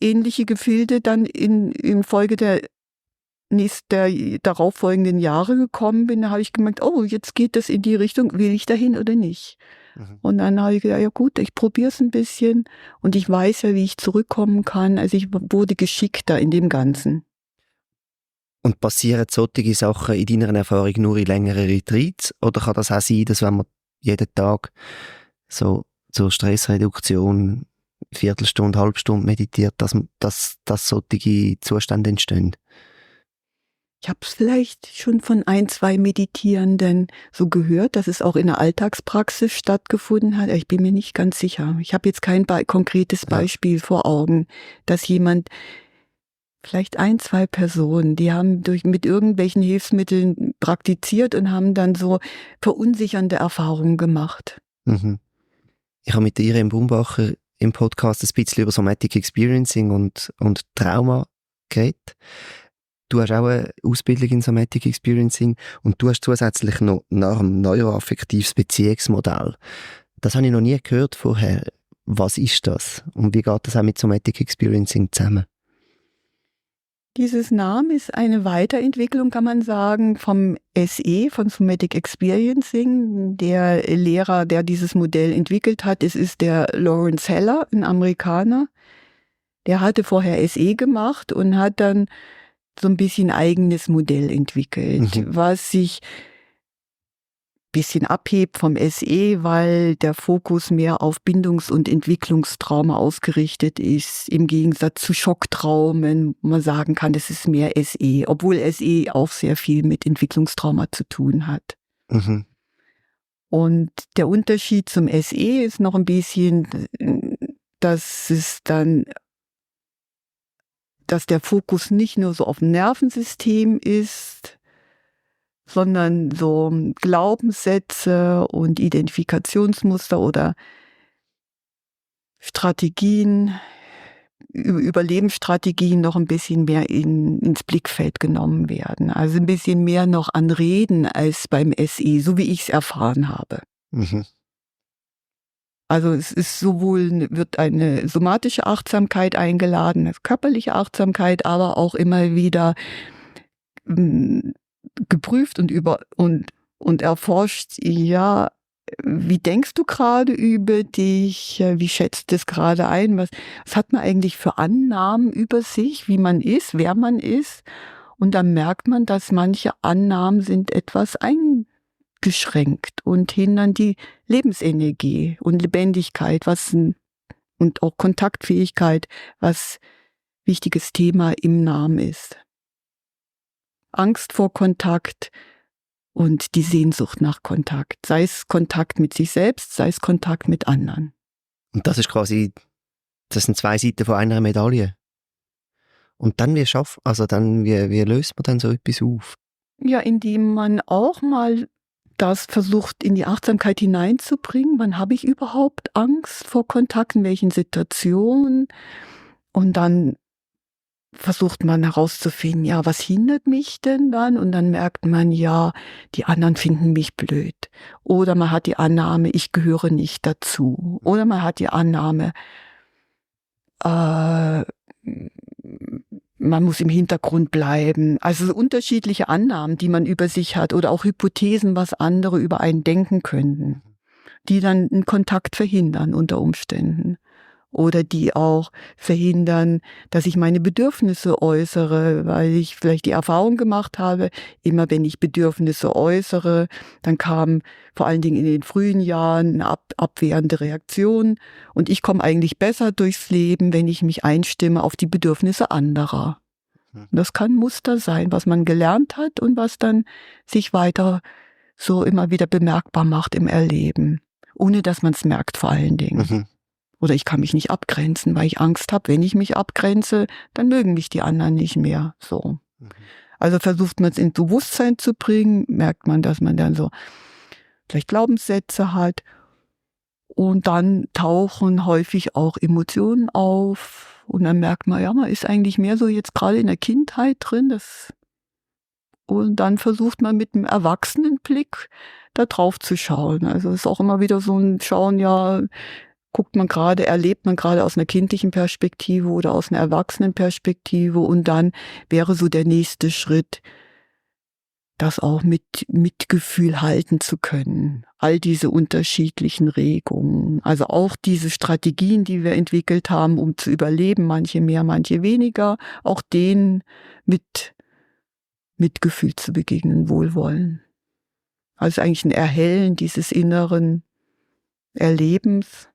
ähnliche Gefilde dann in Folge der darauffolgenden Jahre gekommen bin. Da habe ich gemerkt, oh, jetzt geht das in die Richtung, will ich dahin oder nicht? Mhm. Und dann habe ich gedacht, ja gut, ich probiere es ein bisschen und ich weiß ja, wie ich zurückkommen kann. Also ich wurde geschickter in dem Ganzen. Und passieren solche Sachen in deiner Erfahrung nur in längeren Retreats? Oder kann das auch sein, dass wenn man jeden Tag so zur Stressreduktion Viertelstunde, halbe meditiert, dass solche Zustände entstehen? Ich habe es vielleicht schon von 1, 2 Meditierenden so gehört, dass es auch in der Alltagspraxis stattgefunden hat. Ich bin mir nicht ganz sicher. Ich habe jetzt kein konkretes Beispiel vor Augen, dass jemand, vielleicht 1, 2 Personen, die haben mit irgendwelchen Hilfsmitteln praktiziert und haben dann so verunsichernde Erfahrungen gemacht. Mhm. Ich habe mit Irene Bumbacher im Podcast ein bisschen über Somatic Experiencing und Trauma geredet. Du hast auch eine Ausbildung in Somatic Experiencing und du hast zusätzlich noch nach dem neuroaffektives Beziehungsmodell. Das habe ich noch nie gehört vorher. Was ist das? Und wie geht das auch mit Somatic Experiencing zusammen? Dieses Name ist eine Weiterentwicklung, kann man sagen, vom SE, von Somatic Experiencing. Der Lehrer, der dieses Modell entwickelt hat, ist der Lawrence Heller, ein Amerikaner. Der hatte vorher SE gemacht und hat dann so ein bisschen eigenes Modell entwickelt, was sich ein bisschen abhebt vom SE, weil der Fokus mehr auf Bindungs- und Entwicklungstrauma ausgerichtet ist, im Gegensatz zu Schocktraumen, wo man sagen kann, das ist mehr SE, obwohl SE auch sehr viel mit Entwicklungstrauma zu tun hat. Mhm. Und der Unterschied zum SE ist noch ein bisschen, dass der Fokus nicht nur so auf dem Nervensystem ist, sondern so Glaubenssätze und Identifikationsmuster oder Strategien, Überlebensstrategien noch ein bisschen mehr ins Blickfeld genommen werden. Also ein bisschen mehr noch an Reden als beim SE, so wie ich es erfahren habe. Mhm. Also es ist wird eine somatische Achtsamkeit eingeladen, eine körperliche Achtsamkeit, aber auch immer wieder geprüft und erforscht, ja, wie denkst du gerade über dich, wie schätzt es gerade ein, was hat man eigentlich für Annahmen über sich, wie man ist, wer man ist, und dann merkt man, dass manche Annahmen sind etwas eingeschränkt und hindern die Lebensenergie und Lebendigkeit, und auch Kontaktfähigkeit, was wichtiges Thema im Namen ist. Angst vor Kontakt und die Sehnsucht nach Kontakt. Sei es Kontakt mit sich selbst, sei es Kontakt mit anderen. Und das sind 2 Seiten von einer Medaille. Und dann wie löst man dann so etwas auf? Ja, indem man auch mal das versucht, in die Achtsamkeit hineinzubringen. Wann habe ich überhaupt Angst vor Kontakt, in welchen Situationen? Und dann versucht man herauszufinden, ja, was hindert mich denn dann? Und dann merkt man, ja, die anderen finden mich blöd. Oder man hat die Annahme, ich gehöre nicht dazu. Oder man hat die Annahme, man muss im Hintergrund bleiben. Also so unterschiedliche Annahmen, die man über sich hat, oder auch Hypothesen, was andere über einen denken könnten, die dann einen Kontakt verhindern unter Umständen. oder die auch verhindern, dass ich meine Bedürfnisse äußere, weil ich vielleicht die Erfahrung gemacht habe, immer wenn ich Bedürfnisse äußere, dann kam vor allen Dingen in den frühen Jahren eine abwehrende Reaktion und ich komme eigentlich besser durchs Leben, wenn ich mich einstimme auf die Bedürfnisse anderer. Das kann ein Muster sein, was man gelernt hat und was dann sich weiter so immer wieder bemerkbar macht im Erleben, ohne dass man es merkt vor allen Dingen. Mhm. Oder ich kann mich nicht abgrenzen, weil ich Angst habe, wenn ich mich abgrenze, dann mögen mich die anderen nicht mehr. So. Also versucht man es ins Bewusstsein zu bringen, merkt man, dass man dann so vielleicht Glaubenssätze hat und dann tauchen häufig auch Emotionen auf und dann merkt man, ja, man ist eigentlich mehr so jetzt gerade in der Kindheit drin, und dann versucht man mit einem Erwachsenenblick da drauf zu schauen. Also es ist auch immer wieder so ein Schauen, ja, erlebt man gerade aus einer kindlichen Perspektive oder aus einer Erwachsenenperspektive und dann wäre so der nächste Schritt, das auch mit Mitgefühl halten zu können. All diese unterschiedlichen Regungen, also auch diese Strategien, die wir entwickelt haben, um zu überleben, manche mehr, manche weniger, auch denen mit Mitgefühl zu begegnen, Wohlwollen. Also eigentlich ein Erhellen dieses inneren Erlebens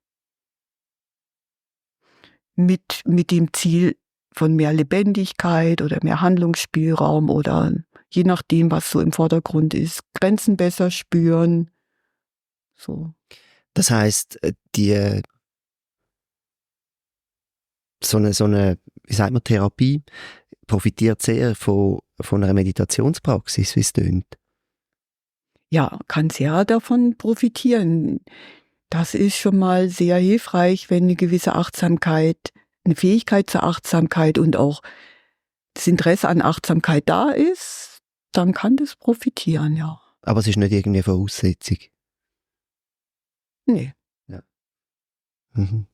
mit dem Ziel von mehr Lebendigkeit oder mehr Handlungsspielraum oder je nachdem, was so im Vordergrund ist, Grenzen besser spüren. So. Das heisst, so eine, wie sagt man, Therapie profitiert sehr von einer Meditationspraxis, wie es tönt. Ja, kann sehr davon profitieren. Das ist schon mal sehr hilfreich, wenn eine gewisse Achtsamkeit, eine Fähigkeit zur Achtsamkeit und auch das Interesse an Achtsamkeit da ist, dann kann das profitieren, ja. Aber es ist nicht irgendwie eine Voraussetzung. Nee. Ja. Mhm.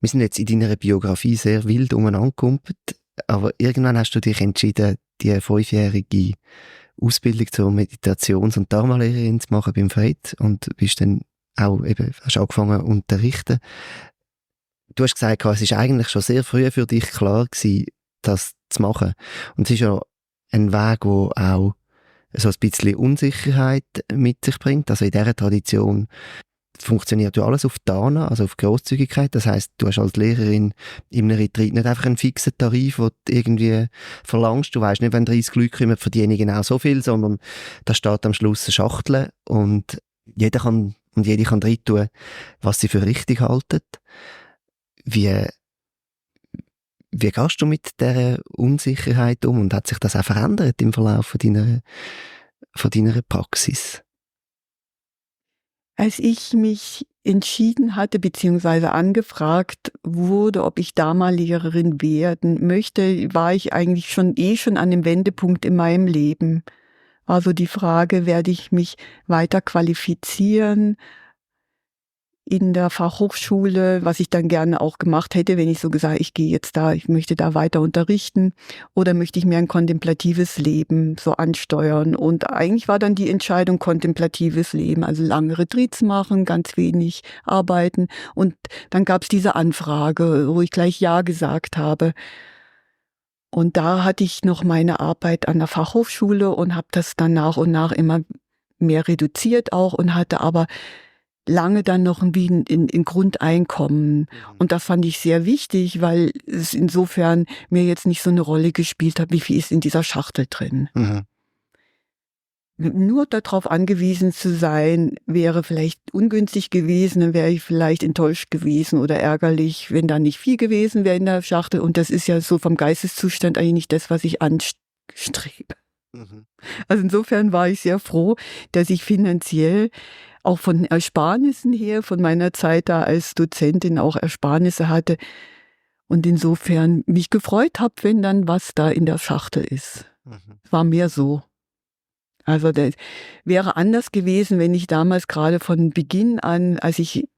Wir sind jetzt in deiner Biografie sehr wild umeinander gekumpelt, aber irgendwann hast du dich entschieden, die 5-jährige Ausbildung zur Meditations- und Dharma-Lehrerin zu machen beim Fred und bist dann auch eben, hast angefangen zu unterrichten. Du hast gesagt, es ist eigentlich schon sehr früh für dich klar gewesen, das zu machen. Und es ist ja ein Weg, der auch so ein bisschen Unsicherheit mit sich bringt. Also in dieser Tradition funktioniert ja alles auf Dana, also auf Grosszügigkeit. Das heisst, du hast als Lehrerin im Retreat nicht einfach einen fixen Tarif, den du irgendwie verlangst. Du weißt nicht, wenn 30 Leute kommen, verdiene ich genau so viel, sondern da steht am Schluss eine Schachtel und jede kann drin tun, was sie für richtig halten. Wie gehst du mit dieser Unsicherheit um und hat sich das auch verändert im Verlauf von deiner Praxis? Als ich mich entschieden hatte, beziehungsweise angefragt wurde, ob ich Dharma-Lehrerin werden möchte, war ich eigentlich schon an dem Wendepunkt in meinem Leben. War so die Frage, werde ich mich weiter qualifizieren in der Fachhochschule, was ich dann gerne auch gemacht hätte, wenn ich so gesagt, ich möchte da weiter unterrichten, oder möchte ich mir ein kontemplatives Leben so ansteuern. Und eigentlich war dann die Entscheidung kontemplatives Leben, also lange Retreats machen, ganz wenig arbeiten. Und dann gab es diese Anfrage, wo ich gleich Ja gesagt habe. Und da hatte ich noch meine Arbeit an der Fachhochschule und habe das dann nach und nach immer mehr reduziert auch und hatte aber lange dann noch ein Grundeinkommen. Und das fand ich sehr wichtig, weil es insofern mir jetzt nicht so eine Rolle gespielt hat, wie viel ist in dieser Schachtel drin. Mhm. Nur darauf angewiesen zu sein, wäre vielleicht ungünstig gewesen, dann wäre ich vielleicht enttäuscht gewesen oder ärgerlich, wenn da nicht viel gewesen wäre in der Schachtel. Und das ist ja so vom Geisteszustand eigentlich nicht das, was ich anstrebe. Mhm. Also insofern war ich sehr froh, dass ich finanziell auch von Ersparnissen her, von meiner Zeit da als Dozentin auch Ersparnisse hatte und insofern mich gefreut habe, wenn dann was da in der Schachtel ist. Mhm. War mehr so. Also das wäre anders gewesen, wenn ich damals gerade von Beginn an, als ich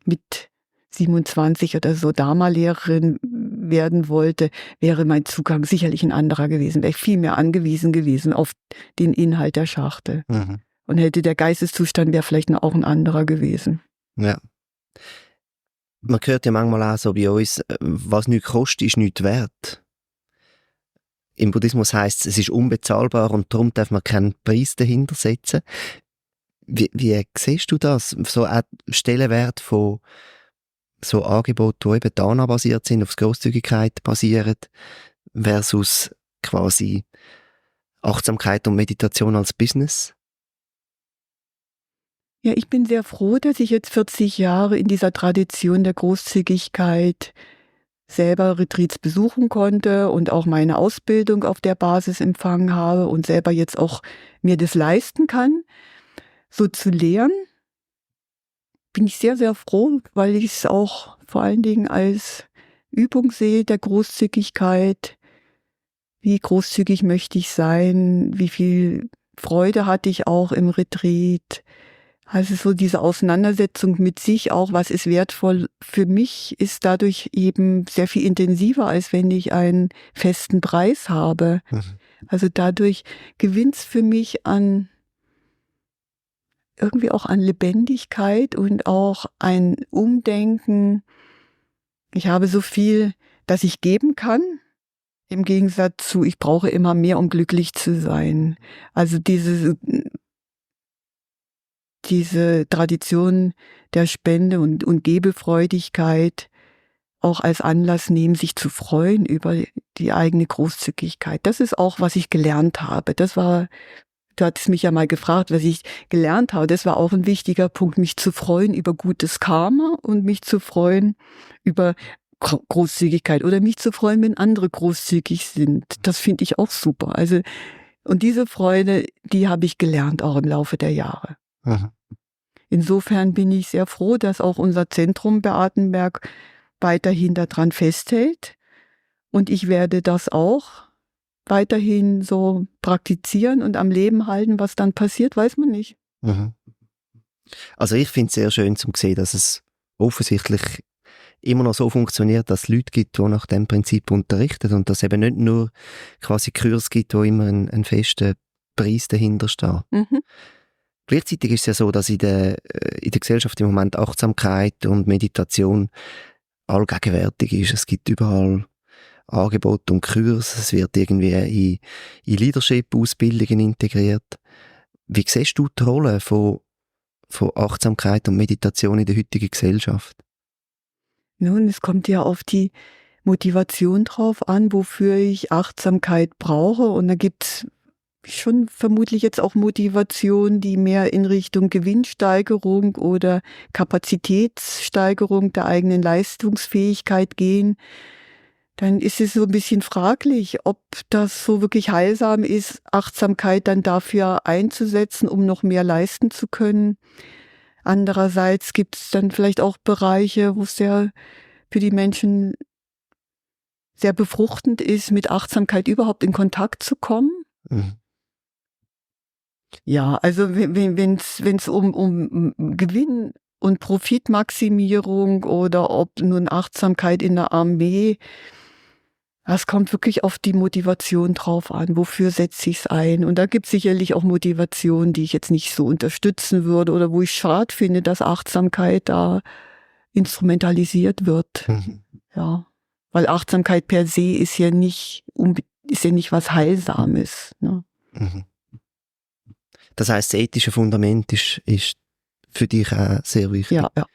mit 27 oder so Dharma-Lehrerin werden wollte, wäre mein Zugang sicherlich ein anderer gewesen. Wäre ich viel mehr angewiesen gewesen auf den Inhalt der Schachtel. Mhm. Und der Geisteszustand wäre vielleicht auch ein anderer gewesen. Ja. Man hört ja manchmal auch so bei uns, was nichts kostet, ist nichts wert. Im Buddhismus heisst es ist unbezahlbar und darum darf man keinen Preis dahinter setzen. Wie siehst du das? So auch Stellenwert von so Angeboten, die eben Dana-basiert sind, auf Grosszügigkeit basieren, versus quasi Achtsamkeit und Meditation als Business? Ja, ich bin sehr froh, dass ich jetzt 40 Jahre in dieser Tradition der Großzügigkeit selber Retreats besuchen konnte und auch meine Ausbildung auf der Basis empfangen habe und selber jetzt auch mir das leisten kann, so zu lehren. Bin ich sehr, sehr froh, weil ich es auch vor allen Dingen als Übung sehe der Großzügigkeit. Wie großzügig möchte ich sein? Wie viel Freude hatte ich auch im Retreat? Also so diese Auseinandersetzung mit sich auch, was ist wertvoll für mich, ist dadurch eben sehr viel intensiver, als wenn ich einen festen Preis habe. Mhm. Also dadurch gewinnt es für mich an irgendwie auch an Lebendigkeit und auch ein Umdenken. Ich habe so viel, dass ich geben kann, im Gegensatz zu, ich brauche immer mehr, um glücklich zu sein. Also diese Tradition der Spende und Gebefreudigkeit auch als Anlass nehmen, sich zu freuen über die eigene Großzügigkeit. Das ist auch, was ich gelernt habe. Du hattest mich ja mal gefragt, was ich gelernt habe. Das war auch ein wichtiger Punkt, mich zu freuen über gutes Karma und mich zu freuen über Großzügigkeit oder mich zu freuen, wenn andere großzügig sind. Das finde ich auch super. Also, und diese Freude, die habe ich gelernt auch im Laufe der Jahre. Mhm. Insofern bin ich sehr froh, dass auch unser Zentrum Beatenberg weiterhin daran festhält. Und ich werde das auch weiterhin so praktizieren und am Leben halten. Was dann passiert, weiß man nicht. Mhm. Also ich finde es sehr schön zu sehen, dass es offensichtlich immer noch so funktioniert, dass es Leute gibt, die nach dem Prinzip unterrichten und dass es eben nicht nur quasi Kurs gibt, wo immer ein fester Preis dahinter steht. Mhm. Gleichzeitig ist es ja so, dass in der Gesellschaft im Moment Achtsamkeit und Meditation allgegenwärtig ist. Es gibt überall Angebote und Kurse, es wird irgendwie in Leadership-Ausbildungen integriert. Wie siehst du die Rolle von Achtsamkeit und Meditation in der heutigen Gesellschaft? Nun, es kommt ja auf die Motivation drauf an, wofür ich Achtsamkeit brauche. Und da gibt's schon vermutlich jetzt auch Motivationen, die mehr in Richtung Gewinnsteigerung oder Kapazitätssteigerung der eigenen Leistungsfähigkeit gehen. Dann ist es so ein bisschen fraglich, ob das so wirklich heilsam ist, Achtsamkeit dann dafür einzusetzen, um noch mehr leisten zu können. Andererseits gibt es dann vielleicht auch Bereiche, wo es sehr für die Menschen sehr befruchtend ist, mit Achtsamkeit überhaupt in Kontakt zu kommen. Mhm. Ja, also wenn es um Gewinn und Profitmaximierung oder ob nun Achtsamkeit in der Armee, das kommt wirklich auf die Motivation drauf an. Wofür setze ich es ein? Und da gibt es sicherlich auch Motivationen, die ich jetzt nicht so unterstützen würde oder wo ich schade finde, dass Achtsamkeit da instrumentalisiert wird. Mhm. Ja, weil Achtsamkeit per se ist ja nicht was Heilsames. Ne? Mhm. Das heisst, das ethische Fundament ist für dich auch sehr wichtig. Ja. Ja.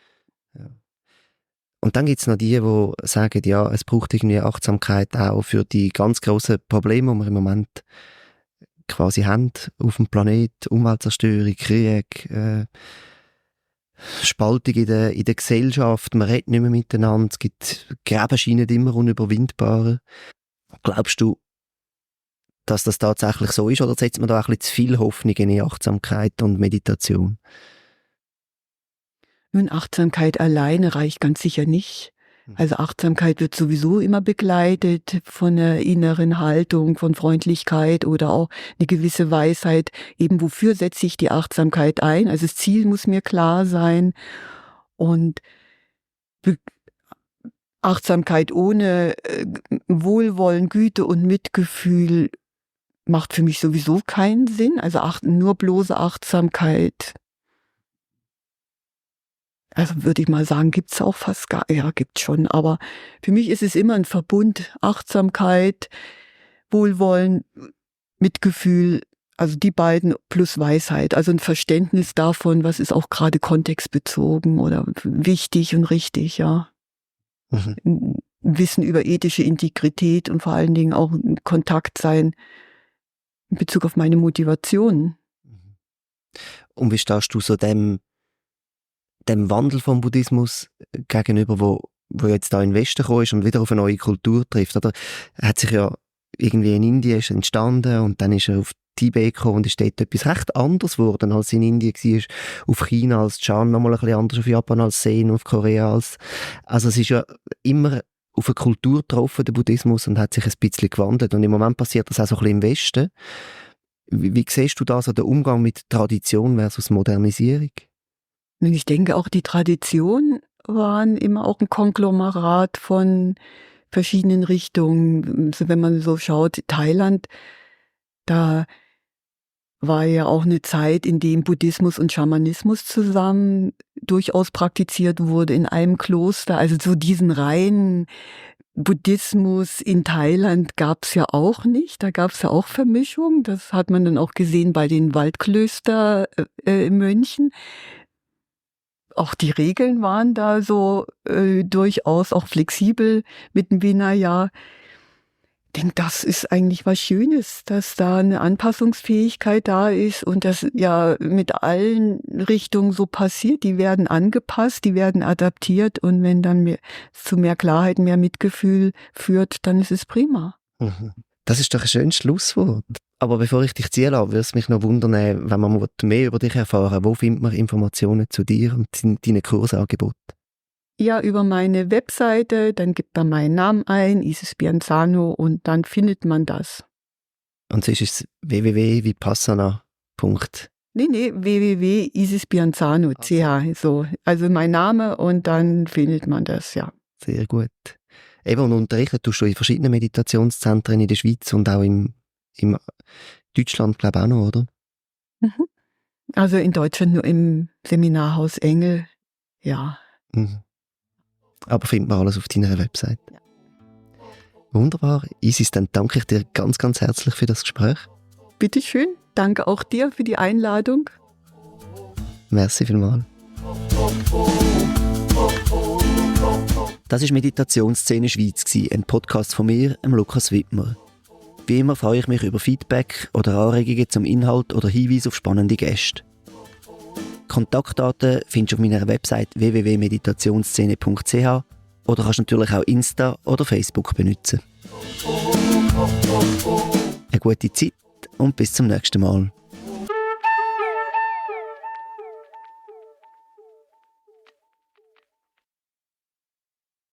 Und dann gibt es noch die sagen, ja, es braucht irgendwie Achtsamkeit auch für die ganz grossen Probleme, die wir im Moment quasi haben auf dem Planet, Umweltzerstörung, Krieg, Spaltung in der Gesellschaft, man redet nicht mehr miteinander, es gibt Gräben scheinen immer unüberwindbarer. Glaubst du, dass das tatsächlich so ist, oder setzt man da auch ein bisschen zu viel Hoffnung in Achtsamkeit und Meditation? Nun, Achtsamkeit alleine reicht ganz sicher nicht. Also Achtsamkeit wird sowieso immer begleitet von einer inneren Haltung, von Freundlichkeit oder auch eine gewisse Weisheit. Eben wofür setze ich die Achtsamkeit ein? Also das Ziel muss mir klar sein. Und Achtsamkeit ohne Wohlwollen, Güte und Mitgefühl macht für mich sowieso keinen Sinn. Also nur bloße Achtsamkeit Also würde ich mal sagen, gibt's auch fast gar, ja, gibt's schon. Aber für mich ist es immer ein Verbund, Achtsamkeit, Wohlwollen, Mitgefühl, also die beiden plus Weisheit. Also ein Verständnis davon, was ist auch gerade kontextbezogen oder wichtig und richtig, ja. Mhm. Ein Wissen über ethische Integrität und vor allen Dingen auch in Kontakt sein in Bezug auf meine Motivation. Und wie stehst du so dem Wandel vom Buddhismus gegenüber, wo jetzt da in den Westen gekommen ist und wieder auf eine neue Kultur trifft? Oder er hat sich ja irgendwie in Indien ist entstanden und dann ist er auf Tibet gekommen und ist dort etwas recht anderes geworden, als in Indien war, auf China als Chan nochmal ein bisschen anders, auf Japan als Zen, auf Korea als... Also es ist ja immer auf eine Kultur getroffen, der Buddhismus, und hat sich ein bisschen gewandelt. Und im Moment passiert das auch so ein bisschen im Westen. Wie siehst du da so den Umgang mit Tradition versus Modernisierung? Und ich denke auch, die Traditionen waren immer auch ein Konglomerat von verschiedenen Richtungen. Also wenn man so schaut, Thailand, da war ja auch eine Zeit, in dem Buddhismus und Schamanismus zusammen durchaus praktiziert wurde in einem Kloster. Also so diesen reinen Buddhismus in Thailand gab's ja auch nicht. Da gab's ja auch Vermischung. Das hat man dann auch gesehen bei den Waldklöster-Mönchen. Auch die Regeln waren da so durchaus auch flexibel mit dem Vinaya. Ich denke, das ist eigentlich was Schönes, dass da eine Anpassungsfähigkeit da ist und das ja mit allen Richtungen so passiert. Die werden angepasst, die werden adaptiert und wenn dann zu mehr Klarheit, mehr Mitgefühl führt, dann ist es prima. Mhm. Das ist doch ein schönes Schlusswort. Aber bevor ich dich ziehen lasse, würde es mich noch wundern, wenn man mehr über dich erfahren, wo findet man Informationen zu dir und deinen Kursangeboten? Ja, über meine Webseite, dann gibt man meinen Namen ein, Isis Bianzano, und dann findet man das. Und sonst ist es www.vipassana. Nee, www.isisbianzano, ch, so. Also mein Name und dann findet man das, ja. Sehr gut. Eben, und unterrichtet tust du in verschiedenen Meditationszentren in der Schweiz und auch im Deutschland, glaube ich, auch noch, oder? Mhm. Also in Deutschland nur im Seminarhaus Engel, ja. Mhm. Aber findet man alles auf deiner Website. Ja. Wunderbar. Isis, dann danke ich dir ganz, ganz herzlich für das Gespräch. Bitteschön. Danke auch dir für die Einladung. Merci vielmals. Das war Meditationsszene Schweiz, ein Podcast von mir, Lukas Wittmer. Wie immer freue ich mich über Feedback oder Anregungen zum Inhalt oder Hinweise auf spannende Gäste. Kontaktdaten findest du auf meiner Website www.meditationsszene.ch oder kannst natürlich auch Insta oder Facebook benutzen. Eine gute Zeit und bis zum nächsten Mal.